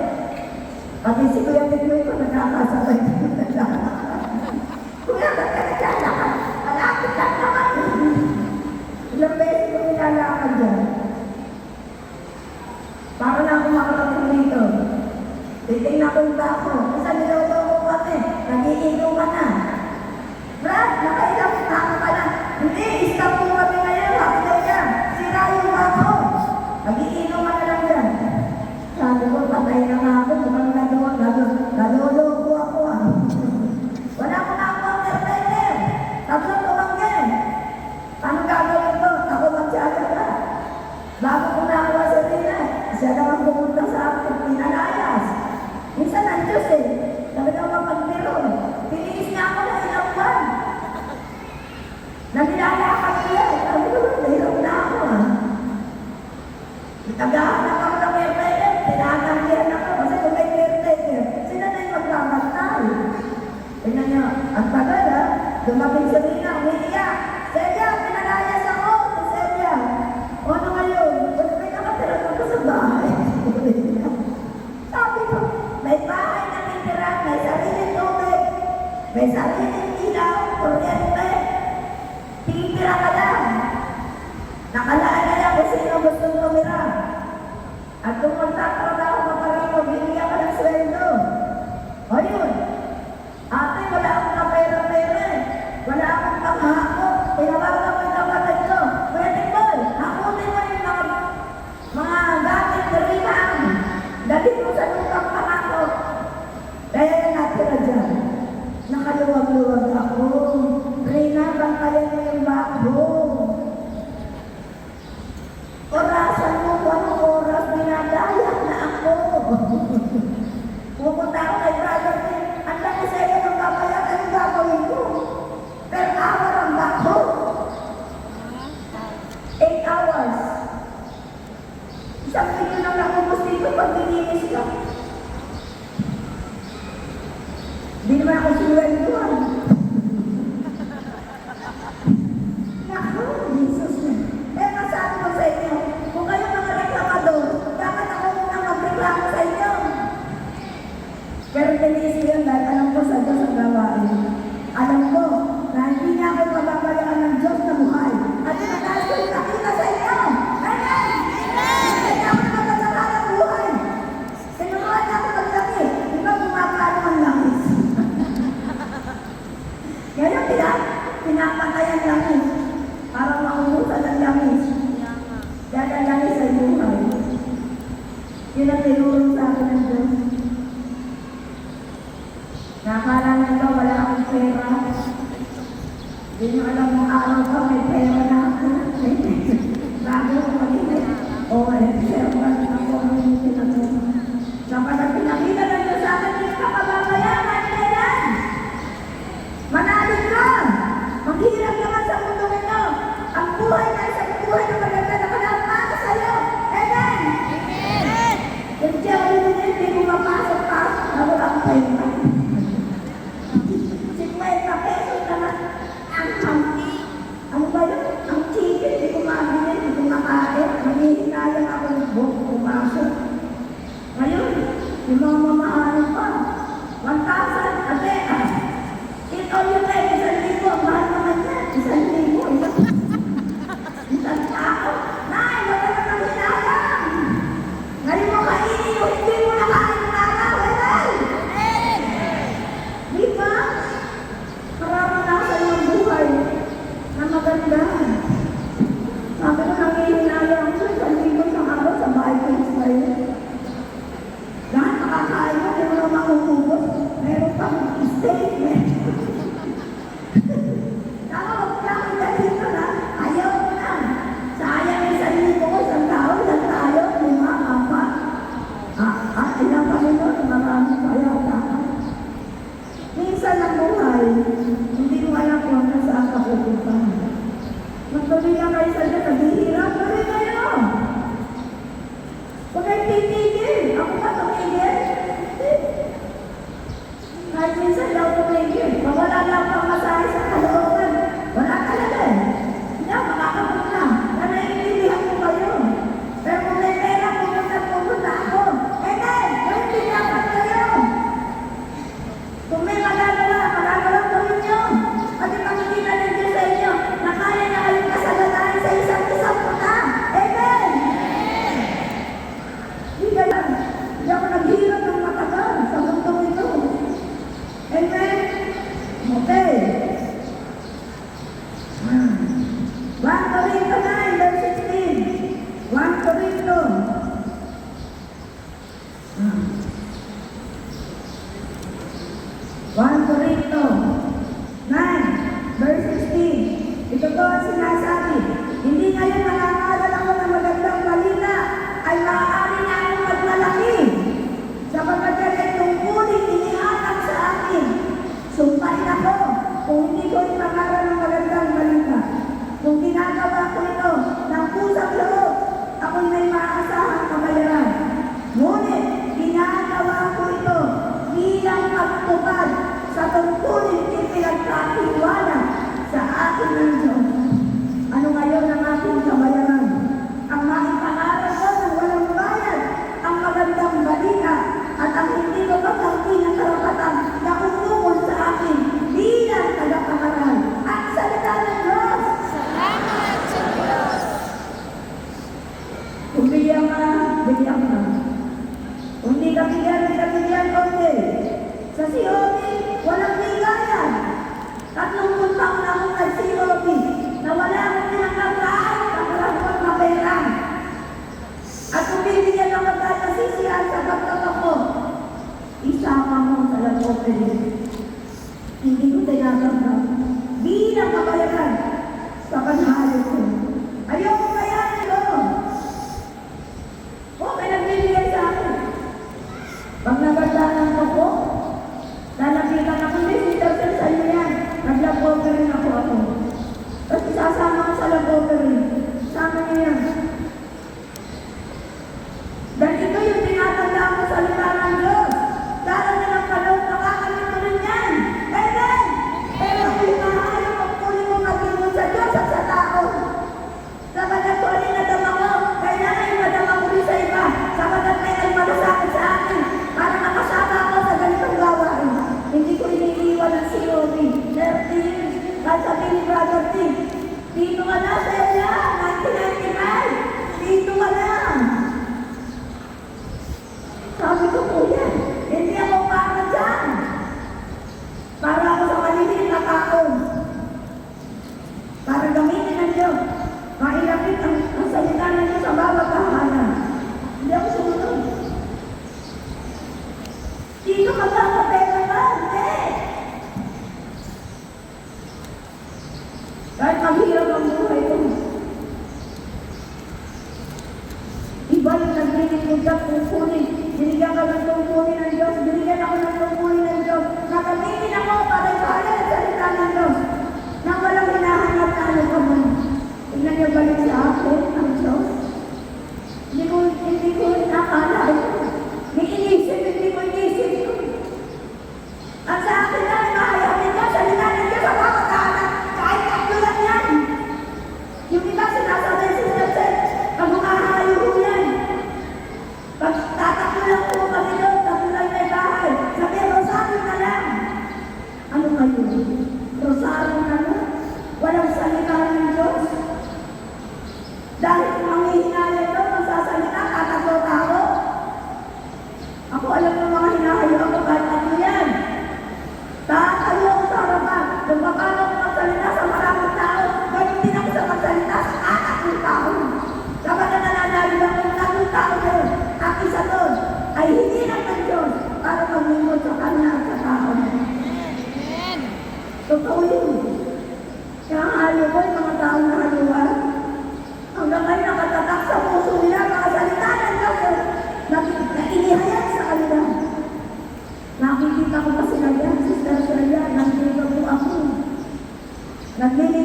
Pati si Kuya Pinoy ko nagkakasabay. Kuya, ba't ka naglalakad? Malapit lang naman. Ilang beses ko nilalakad dyan. Para na ako makarating dito. Titingnan ko yung bako. Kasi niloloko ko kami. Nag-iinom ka na. Brad, nakailang tao ka na. Hindi, stop mo kami ngayon. Happy yan. Sira yung bako. Nag-iinom ka na lang dyan. Sabi ko, patay na nga ako. Mukhang naloloko ako ah. Wala ko na ako ang terminator. Tatlong tumangin. Paano gagawin ko? Ako magsiaga ka. Bago ko na ako sa Rina, siya naman pumunta sa akin. Pinalayas. Minsan ang Diyos eh. Sabi ko mapagbiro. Piniis niya ako na ilang buwan. Nabilalakad ko yan. Sabi ko, nahirap na ako ah. Tagahanap ako ng caretaker. Tinatanggihan ako. Kasi kung may caretaker, sila na yung magbabantay. Tingnan niyo, ang tagal ah. Dumating sa Rina, umiiyak. Celia, pinalayas ako. Celia. O ano ngayon? May nakatira ko sa bahay. Sabi ko, may bahay na titira, may sariling tubig, may sariling ilaw, kuryente. Titira ka lang. Nakalaan na lang kung sino gustong tumira. At kung magtatrabaho ka pa rin, bibigyan ka ng sweldo. O yun. Ate, wala akong kapera-pera. Wala akong panghako. Tinawagan ko yung kapatid ko. Pwede ko, hakutin mo yung mga gamit na rinang. Dali mo sa lupang pangako. Kaya natira dyan. Nakaluwag-luwag ako. Rina, bantayan mo yung bako. Orasan mo kung anong oras dinadayak na ako. Pupunta ako kay brother ko. Ang laki sa iyo ng papayat, anong gagawin ko? Per hour ang bako. 8 hours. Isang milyon lang nakumos dito pag dininis ka. Hindi naman ako sinuwentuhan. Naku, Jesus na. Eh, masabi ko sa inyo, kung kayo mga reklamador, dapat ako muna magreklamo sa inyo. Pero tiniis ko yun dahil alam ko sa Diyos ang gawain. Alam ko na hindi niya ako pababayaan ng Diyos na buhay. At pinataas ko yung nakita sa inyo. Amen! Hindi ako nakatala ng buhay. Sinuruan niya ako maglaki. Di ba bumabalo ang langis? Ngayon, pinapatayan langis. Para maubusan ang langis. Yan ang langis ay buhay. Yun ang tinulong sa akin ng Diyos. Nakala nito wala akong pera. Hindi nyo alam mo araw ka may pera na ako. Bago ko mag-init. O, servan na community na to. Kapag pinakita na nyo sa akin, hindi ka pababayaran. Kailan? Manalig ka! Maghirap naman sa mundo nito. Ang buhay na isang buhay na maganda na para sa'yo. Amen! Amen! Kung siya hindi ko mapasok-pasok na wala akong pera. 50 pesos naman ano ba yun? Ang chicken, hindi ko mabili, hindi ko makain. Maghihinayang ako ng buhok, pumasok. Ngayon, yung mga minsan ang buhay, hindi mo alam kung hanggang saan ka pupunta. Magtuloy lang kayo sa Diyos, naghihirap, tuloy kayo. Huwag kayo titigil. Ako pa tumigil? Kahit minsan daw tumigil. Mawala lang pang masahe sa kalooban. Wala talaga eh. Hindi ako makakapunta. Naiintindihan ko kayo. Pero kung may pera, pupunta ako. Eh then, yung tinapat kayo. Kung may magagawa gawin nyo. Kasi makikita ng Diyos sa inyo na kaya na kayong kasalanahin sa isang punta. Amen! Hindi ako naghirap ng matagal sa mundong ito. Amen? Okay. 1 Corinto 9, verse 16. 1 Corinto. 1 Corinto 9, verse 16. Ito po ang sinasabi. Hindi ngayon nangangaral ako ng magandang balita ay maaari na akong magmalaki. Sapagkat yan ay tungkulin inihatag sa akin. Sumpahin ako kung hindi ko ipangaral ng magandang balita. Kung ginagawa ko ito ng pusang loob, ako'y may maasahang kabayaran. Ngunit ginagawa ko ito bilang pagtupad sa tungkulin ipinagkatiwala sa akin ng Diyos. Ano ngayon ang ating kabayaran? Ang maipangaral ko ng walang bayad, ang magandang balita, at ang hindi ko pagkakti ng karapatan na umukol sa akin bilang tagapangaral. Ang salita ng Diyos! Salamat sa Diyos! Kung bigyan ka, bigyan ka. Kung di ka bigyan, okay. Sa COP, walang bigayan. 30 taon na akong nag-COP na wala akong pinagkakaan sa karapot na pera. At kung bibigyan ako dahil nasisiyan sa kapatid ko, isama mo sa lagopin. Hindi ko tinatanggap. Bilang kabayaran sa panahalo ko. Ayoko kayanin ko. Okay, nagbibigay sa akin. Pag nagandaan ko, lalapitan ako, hindi sa iyo yan. Nag-laboratory na ako. Tapos isasama ko sa laboratory. Sama niyo yan. Dahil ito yung tinatanda ko sa salita ng Diyos. Dahil na ng kalong makakamit ko rin yan. Amen! Pero kung mahal ang pagpuli mo maging sa Diyos at sa tao,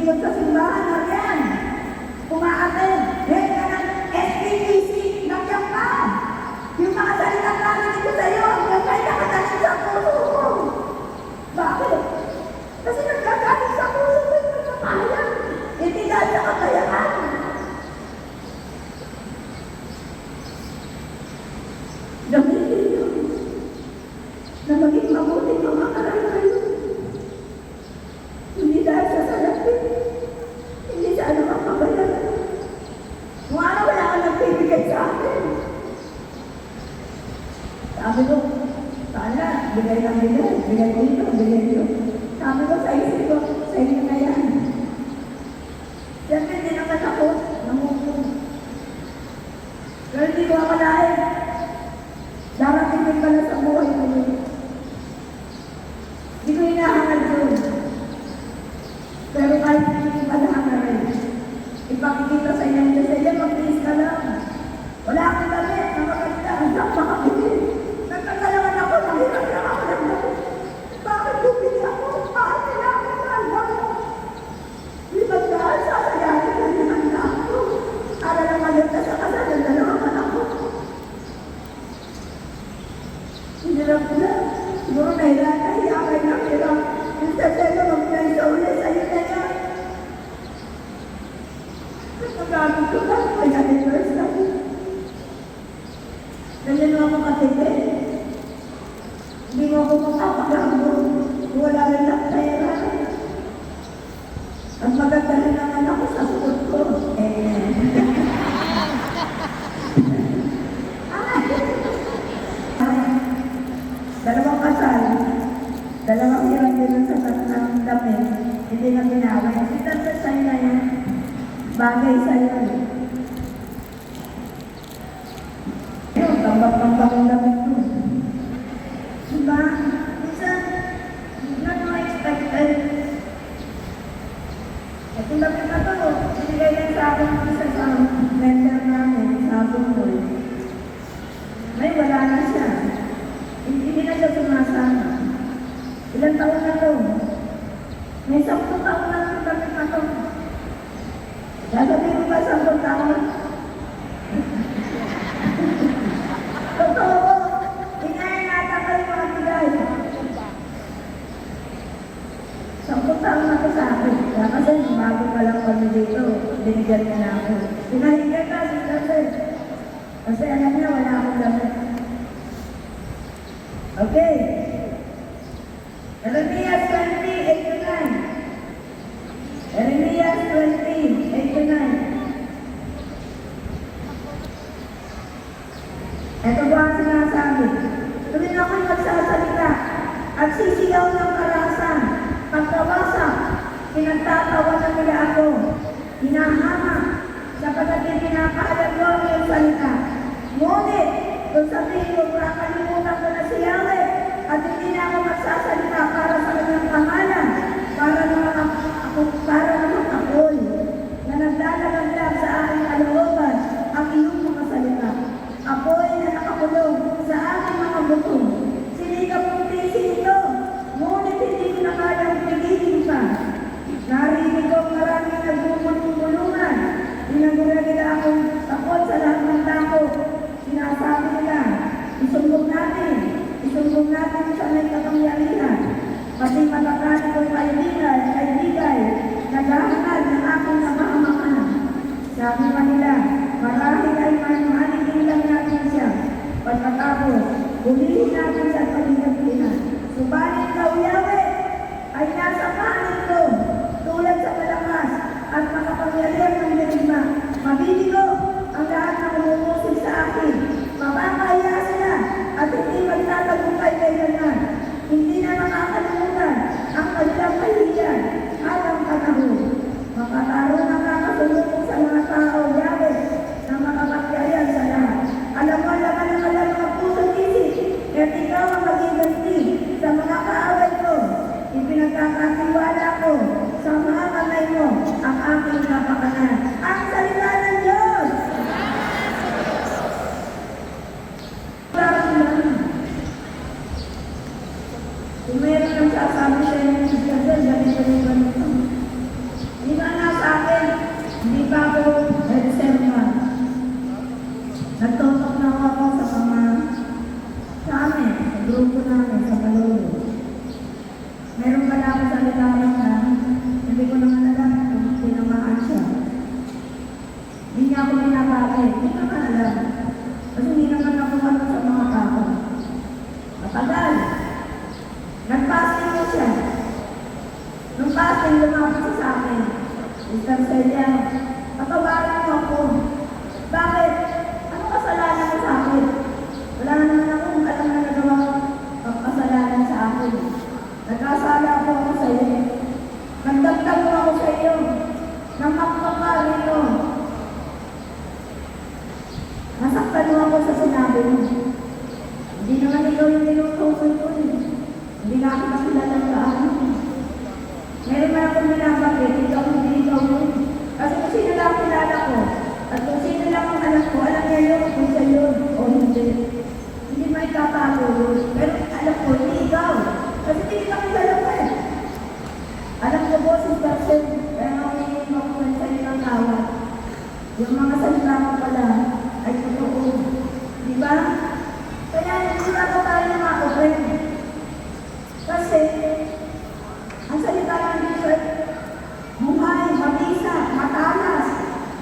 doon sa simbahan, Marian. Kumaatin. Head ka ng SPPC, nagyang ka. Yung mga salitang narinig ko sa'yo, yung may nakatanin sa puso ko. Bakit? Kasi nagkagaling sa puso ko yung nagpapahayag. Hindi dahil sa kakayahan. Gamitin nyo na maging mabuting mga kayo. Hindi dahil sa salapin. Hindi sa anumang kabayaran. Kung ano wala ka nagbibigay sa akin. Sabi ko, sana, bigay ng bigay. Bigay dito, bigay dito. Sabi ko sa isip ko, sa inyo na yan. Siyempre, hindi naman ako namumulong. Pero hindi ko ako lahat. Darating din pala sa buhay ko yun. Hindi ko hinahangal yun. Pero kahit hindi pala hangalin, ipakikita sa inyo na sa inyo, mag-please ka lang. Wala akong damit na maganda, hanggang makakili. Nagkakalaman ako, nahirap lang ako ng damit. Bakit bumili ako? Bakit kailangan na alam mo? Lipat dahil sasayahin na naman na ako. Para lang maganda sa kasal ng dalawang anak ko. Hinirap ko lang. Siguro nahihiyakay na hirap. Yung saselo, mag-play sa uli, sa'yo na yan. Nagpagamit ko lang, kaya nag-first lang. Ganyan mo ako katipid. Hindi mo ako makapagamot. Wala rin lang pera. Ang maganda rin naman ako sa sukot ko. Dalawang kasal, dalawang hirap din sa ng damit, hindi na ginawa. Kita sa sa'yo na yan, bagay sa'yo. Ayun, tambak-tambak ang damit mo. Diba? Minsan, not mo expected. Itong damit na to, sinigay lang sa akin ng isa sa lender namin, sa Bungol. May wala na siya. Hindi na siya sumasama. Ilang taon na to? May 10 taon na ang damit na to. Sasabihin mo ba 10 taon? Totoo, inayanatakal mo ang bigay. 10 taon na to sa akin. Kaya kasi bago pa lang kami dito, binigyan niya na ako. Pinahinga ka, kasi alam niya wala akong damit. Okay. Jeremias 20:8-9. Jeremias 20:8-9. Ito po ang sinasabi. Tuwing ako'y magsasalita at sisigaw ng karahasan, pagkawasak, pinagtatawanan nila ako, hinahamak, sapagkat pinapaalam ko ang iyong salita. Ngunit, kung sabihin ko, kakalimutan ko na si Yahweh at hindi na ako magsasalita para sa kanyang pangalan, para naman ako'y na naglalagaglag sa aking kalooban ang iyong mga salita. Ako'y na nakakulong sa aking mga buto. Sinikap kong tiisin ito, ngunit hindi ko na kayang pigilin pa. Narinig ko maraming nagmumulungan, dinagura nila akong takot sa lahat ng tao. Sinasabi nila, isumbong natin sa may kapangyarihan. Pati matatali kong kaibigan, naghahangal ng aking namamakan. Sabi pa nila, marahil ay manuhaligin lang natin siya. Pagkatapos, bulihin natin sa pagigabilihan. Subalit daw Yahweh ay nasa panig ko, tulad sa malakas at makapangyarihan ng derima. Mabibigo ang lahat ng umuusig sa akin. Mapapaya sila at hindi magtatagumpay kailanman. Hindi na makakalimutan ang kanilang kahihiyan at ang panahon. Makakaroon ng kakasulubong sa mga tao, Yahweh, na makapagyarihan sa lahat. Alam mo naman ang alam mga pusong isip, at ikaw ang magiganti sa mga kaaway ko. Ipinagkakatiwala ko sa mga kamay mo ang aking kapakanan. Ang salita ng Diyos! Kung meron ang sasabi sa inyo, ganito. Di ba Nag-fasting mo siya. Nung fasting, lumapit siya sa akin. Mr. Celia, patawarin mo ako. Bakit? Ano kasalanan mo sa akin? Wala naman akong alam na nagawa kasalanan sa akin. Nagkasala ako sa iyo. Nagdagdag mo ako sa iyo. Nang magpapari mo. Nasaktan mo ako sa sinabi mo. Hindi naman ikaw yung tinutukoy ko eh. Hindi na ako nakilala ng gaano. Meron man akong binabagay, ikaw hindi ikaw mo. Kasi kung sino lang kilala ko, at kung sino lang ang alam ko, alam niya yun kung siya yun o hindi. Hindi may katago yun. Pero alam ko, hindi ikaw. Kasi hindi kami dalawa eh. Alam ko po, Sister Sen, kaya nga makuha sa ilang tawad. Yung mga salita ko pala ay totoo. Di ba? Kaya hindi na ako tayo makakuhin. Kasi, ang salita ng Diyos, buhay, mabisa, matalas,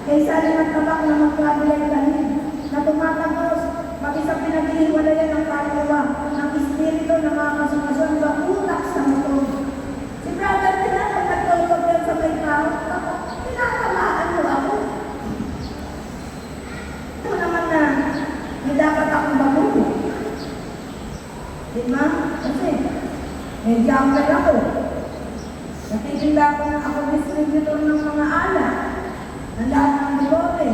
kaysa rin ang tabak na magkabilay galing, na tumatagos, mag-isang pinag-iwalayan ng kaluluwa, ng espiritu na makakasumasyon, utak sa motor. Si brother nila, pag nagtulog yan sa may tao, tinatamaan mo ako. Ito naman na, may dapat akong baguhin. Diba? Kasi, may jumper ako. Natitinda ako na ako distributor ng mga alak. Ang lahat ng bigote.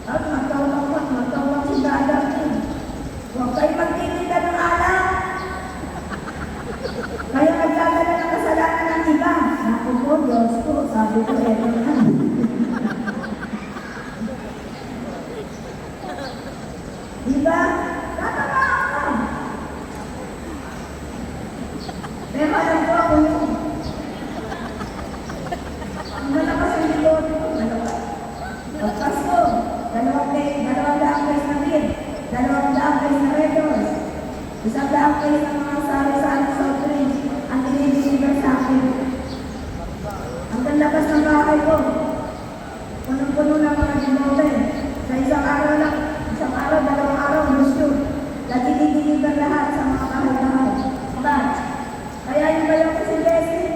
At magtawag si Dada. Huwag kayo magtitinda ng alak. Kaya nagdadala ng kasalanan ng iba. Naku po, Diyos ko, sabi ko, eto na. Diba? Tatamaan ka. Pero alam ko ako yun. Ang malakas yung bigote ko, malakas. Pagpasko, 200 guys na beer, 200 guys na Red Horse, 100 guys na mga sari-sari soft drinks, ang dinideliver sa akin. Ang labas ng bahay ko, punong-puno ng mga bigote. Sa isang araw, 2 araw, gusto. Nagdideliver lahat sa mga bahay-bahay. But, kaya yung bayo ko si Leslie,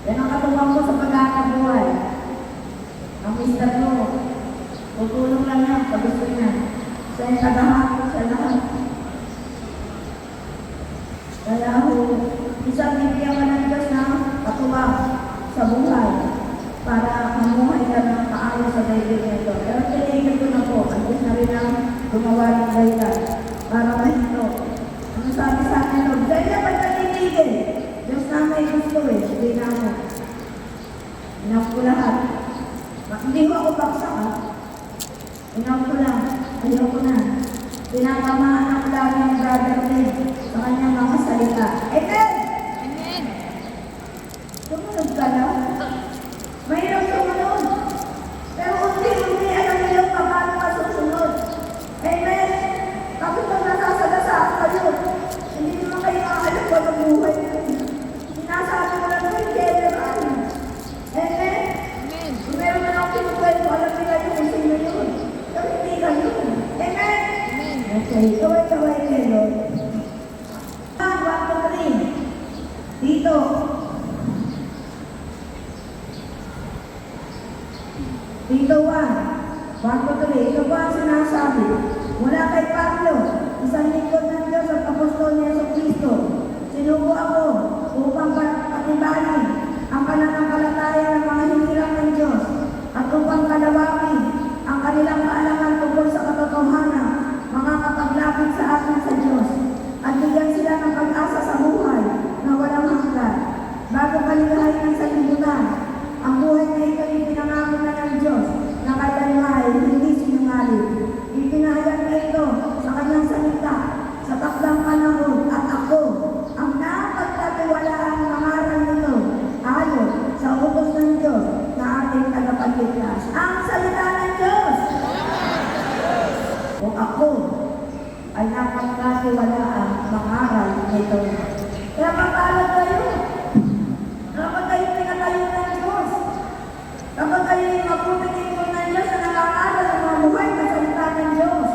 yan ang katuwang ko sa pagkakabuhay. Ang mister mo, tutulong lang yan pag gusto niya. Siya yung tagahapon sa lahat. Kaya ho, isang bibigyan ka ng Diyos na katuwang sa buhay para mamuhay ka ng kaayos sa daigdig nito. Pero tinigil ko na po, ang Diyos na rin ang gumawa ng dahilan para mahinto. Ano sabi sa akin, Lord? Dahil na ba't natinigil? Diyos na may gusto eh, hindi na ako. Inap ko lahat. Hindi ko ako baksak ha. Inap ko lang, ayaw ko na. Tinatamaan ang lagi ng brother Ned sa kanyang mga salita. Amen! Amen. Sumunod ka na. Mahirap sumunod. Pero unti-unti alam niyo kung paano ka susunod. Amen! Kapag nasasalasa kayo, hindi naman kayo makaalam ko ng buhay niyo. Sinasabi ko lang kayo, general. Amen? Amen. Kung meron na akong kinukwento, alam nila yung kung sino yun. Pero hindi kayo. Amen? Amen. Okay, kaway-kaway kayo, Lord. 1, 2, 3. Dito. Dito 1, 2, 3. Ito ba ang sinasabi? Mula kay Pablo, isang lingkod ng Diyos at apostol ni Jesucristo. Sinugo ako upang patibayin ang pananampalataya ng mga hinirang ng Diyos at upang kalawangin ang kanilang kaalaman tungkol sa katotohanan, mga kapaglapit sa atin sa Diyos, at bigyan sila ng pag-asa sa buhay na walang hanggan. Bago kaligahin ng sanlibutan, ang buhay na ito ay pinangako na ng Diyos na kailan ay hindi sinungaling. Ipinahayag na ito sa kanyang salita sa takdang panahon at ako ang napagkatiwalaan mangaral nito ayon sa utos ng Diyos na ating tagapagligtas. Ang salita ng Diyos! Kung ako ay napagkatiwalaan mangaral nito. Kaya mapalad kayo. Kapag kayo pinatayo ng Diyos, kapag kayo mapupitin ko ng Diyos na nangangaral ang mga buhay na salita ng Diyos,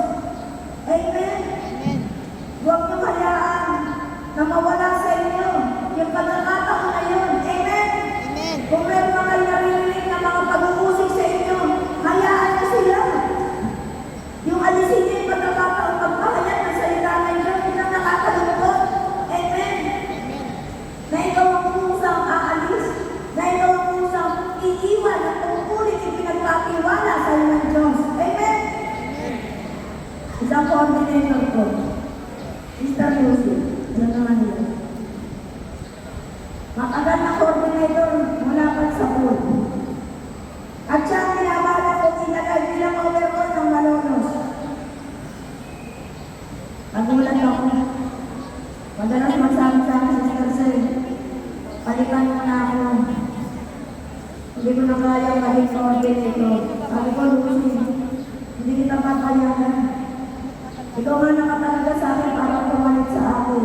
coordinator ko. Mr. Lucy. Ano naman nila? Matagal na coordinator mula pa sa pool. At siya ang pinabala ko tinagay bilang overall ng Malolos. Nagulat ako. Madalas magsabi sa akin, Sister Sel, palitan mo na ako. Hindi ko na kaya maging coordinator. Sabi ko, Lucy, hindi kita papayagan. Ikaw nga nakatalaga sa akin para pumalit sa akin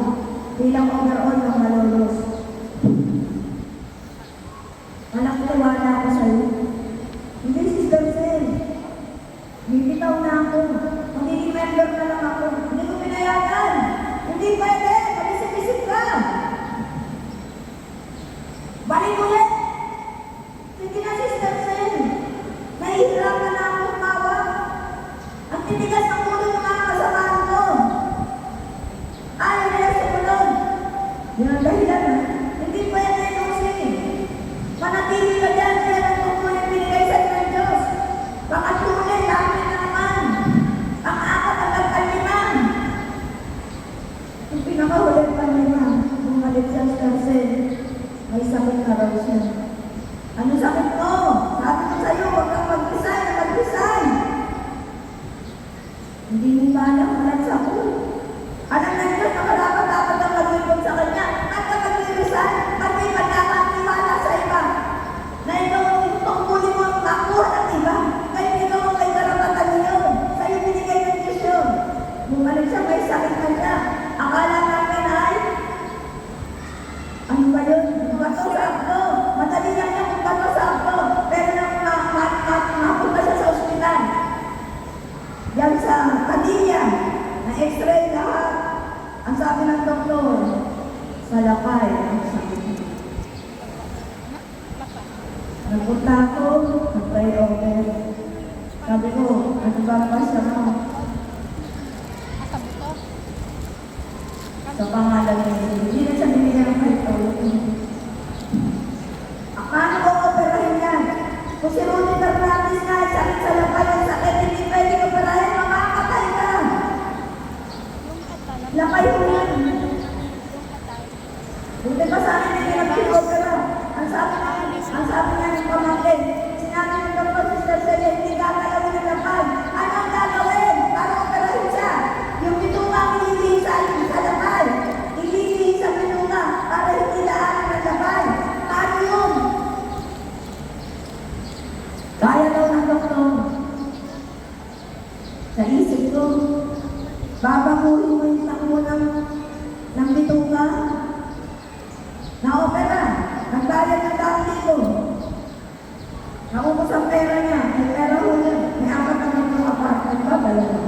bilang overall ng Malolos. Malaki wala ako sa'yo. Hindi, Sister Sel. Bibitaw na ako. Magiging member na lang ako. Hindi ko pinayagan. Hindi pwede. Mag-isip-isip ka. Balik ulit. Sige na, Sister Sel. Nahihirapan na ako umawag. Ang titigas ng ulo ng mga kasamahan ko. Ayaw nila sumunod. Yun ang dahilan, ha? Hindi pwede, Lucy. Manatili ka dyan. Kaya ang tungkulin binigay sa ng Diyos. Baka tunay, dami na naman. Ang apat hanggang kaliman. Yung pinakahulit kaliman, bumalik siya sa Sel. May sakit na raw siya. Ano sakit mo? Sabi ko sa'yo, huwag kang mag-resign na mag-resign. Hindi mo kaya malat sa pool. Alam na Diyos na dapat ang mag-report sa kanya. At ka mag-resign, pag may pagkakatiwala sa iba. Na ikaw ang tungkulin mo ang makuha ng iba. Kaya ikaw ang may karapatan niyo. Sa'yo binigay ng Diyos yun. Bumalik siya, may sakit na siya. Akala namin ay, ano ba yun? Bato sa akto. Madali lang niya kung bato sa akto. Pero nang mapunta siya sa ospital. Yan sa Padilla, na x-ray lahat. Ang sabi ng doktor, sa lapay ang sakit. Nagpunta ako, nag-pray over. Sabi ko, ano ba ang basta mo? Sa pangalan niya, hindi na siya binigyan ng kahit paano ko operahin yan? Kung si Rudy Fernandez na ay sakit sa lapay, ang sakit, hindi pwede operahin, makakatay ka. Lapay mo yan. Buti pa sa akin, hindi na pinopera. Ang sabi niya ng pamangkin, sinabi ng doktor, Sister Celia, hindi gagalawin ng lapay. Ano ang gagawin para operahin siya? Yung bituka ang ililisa sa lapay. Ililisa sa bituka para hindi daanan ng lapay. Paano yun? Kaya daw ng doktor. Sa isip ko, babaguhin mo yung takbo ng bituka. Na-opera. Nagbayad ng $1,000. Naubos ang pera niya. May pera ho niya. May apat na mga apartment ba? Dalaga.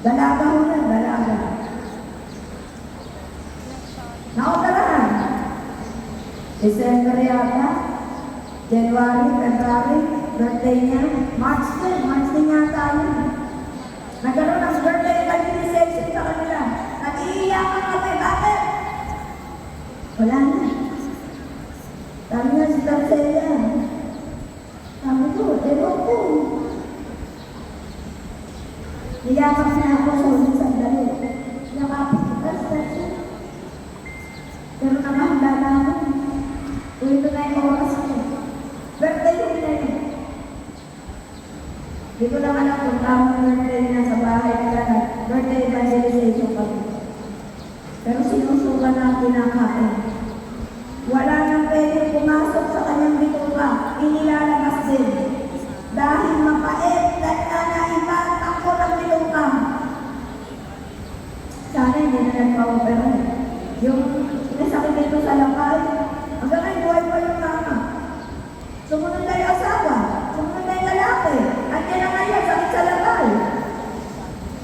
Dalaga ho niya. Dalaga. Na-operahan. December yata. January, February. Birthday niya. March din yata yun. Nagkaroon ng birthday organization sa kanila. Nag-iiyakan kami. Bakit? Wala na. Sabi nga si Tarcelia. Sabi ko, ewan ko. Niyakap na ako sa ulit sandali. Nakapit kita si Tarcelia. Pero nakahanda na ako. Kung ito na yung oras ko. Birthday ko na yun. Hindi ko naman ang punta birthday na sa bahay nila na birthday evangelization kami. Pero sinusukan na ang kinakain. Wala nang pwede pumasok sa kanyang bituka, inilalabas din. Dahil mapait, dahil na iba ang takbo ng bituka. Sana hindi na nagpa-opera. Yung nasakit ito sa lapay, hanggang ngayon buhay pa yung mama. Sumunod na yung asawa, sumunod na yung lalaki, at yan ang ngayon, sakit sa lapay.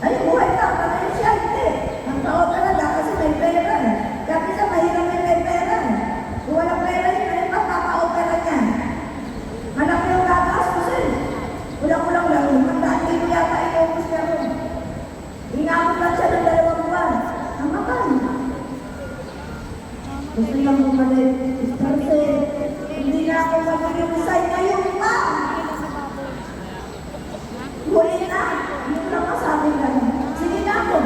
Ay, buhay ka, panayin siya, hindi. Ang pa-opera na kasi may pera. Kasi sa mahirap may pera. Kung walang pera yun, ano pa papa-opera niya? Malaki yung gagastos eh. Kulang-kulang lang yun. Hindi ko yata inubos niya rin. Inabot lang siya ng 2 buwan. Ang makal. Gusto niyang bumalik. Kasi hindi na ako mag-resign ngayon pa. Huli na. Yung lang masabi ka. Sige na ako.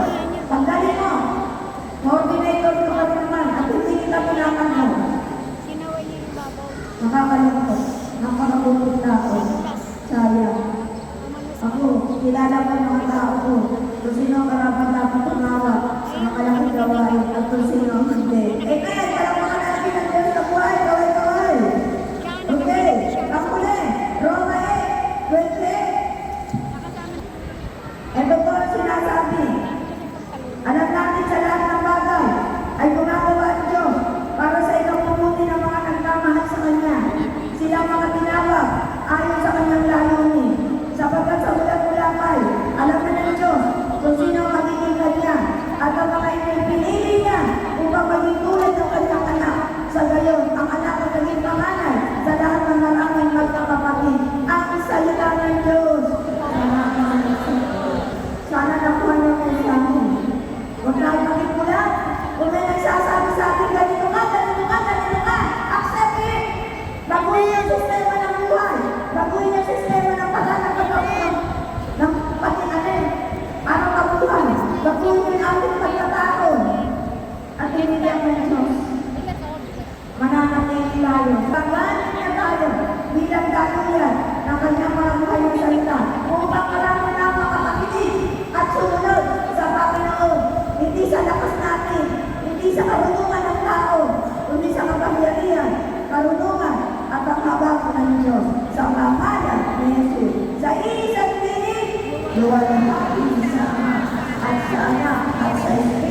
kanyang mga buhay ng salita upang marami na makakakinig at sumunod sa Panginoon. Hindi sa lakas natin, hindi sa karunungan ng tao, kundi sa kapangyarihan, karunungan at ang habag ng Diyos. Sa pangalan ni Jesus, sa isang tinig, luwalhati sa Ama at sa Anak at sa Espiritu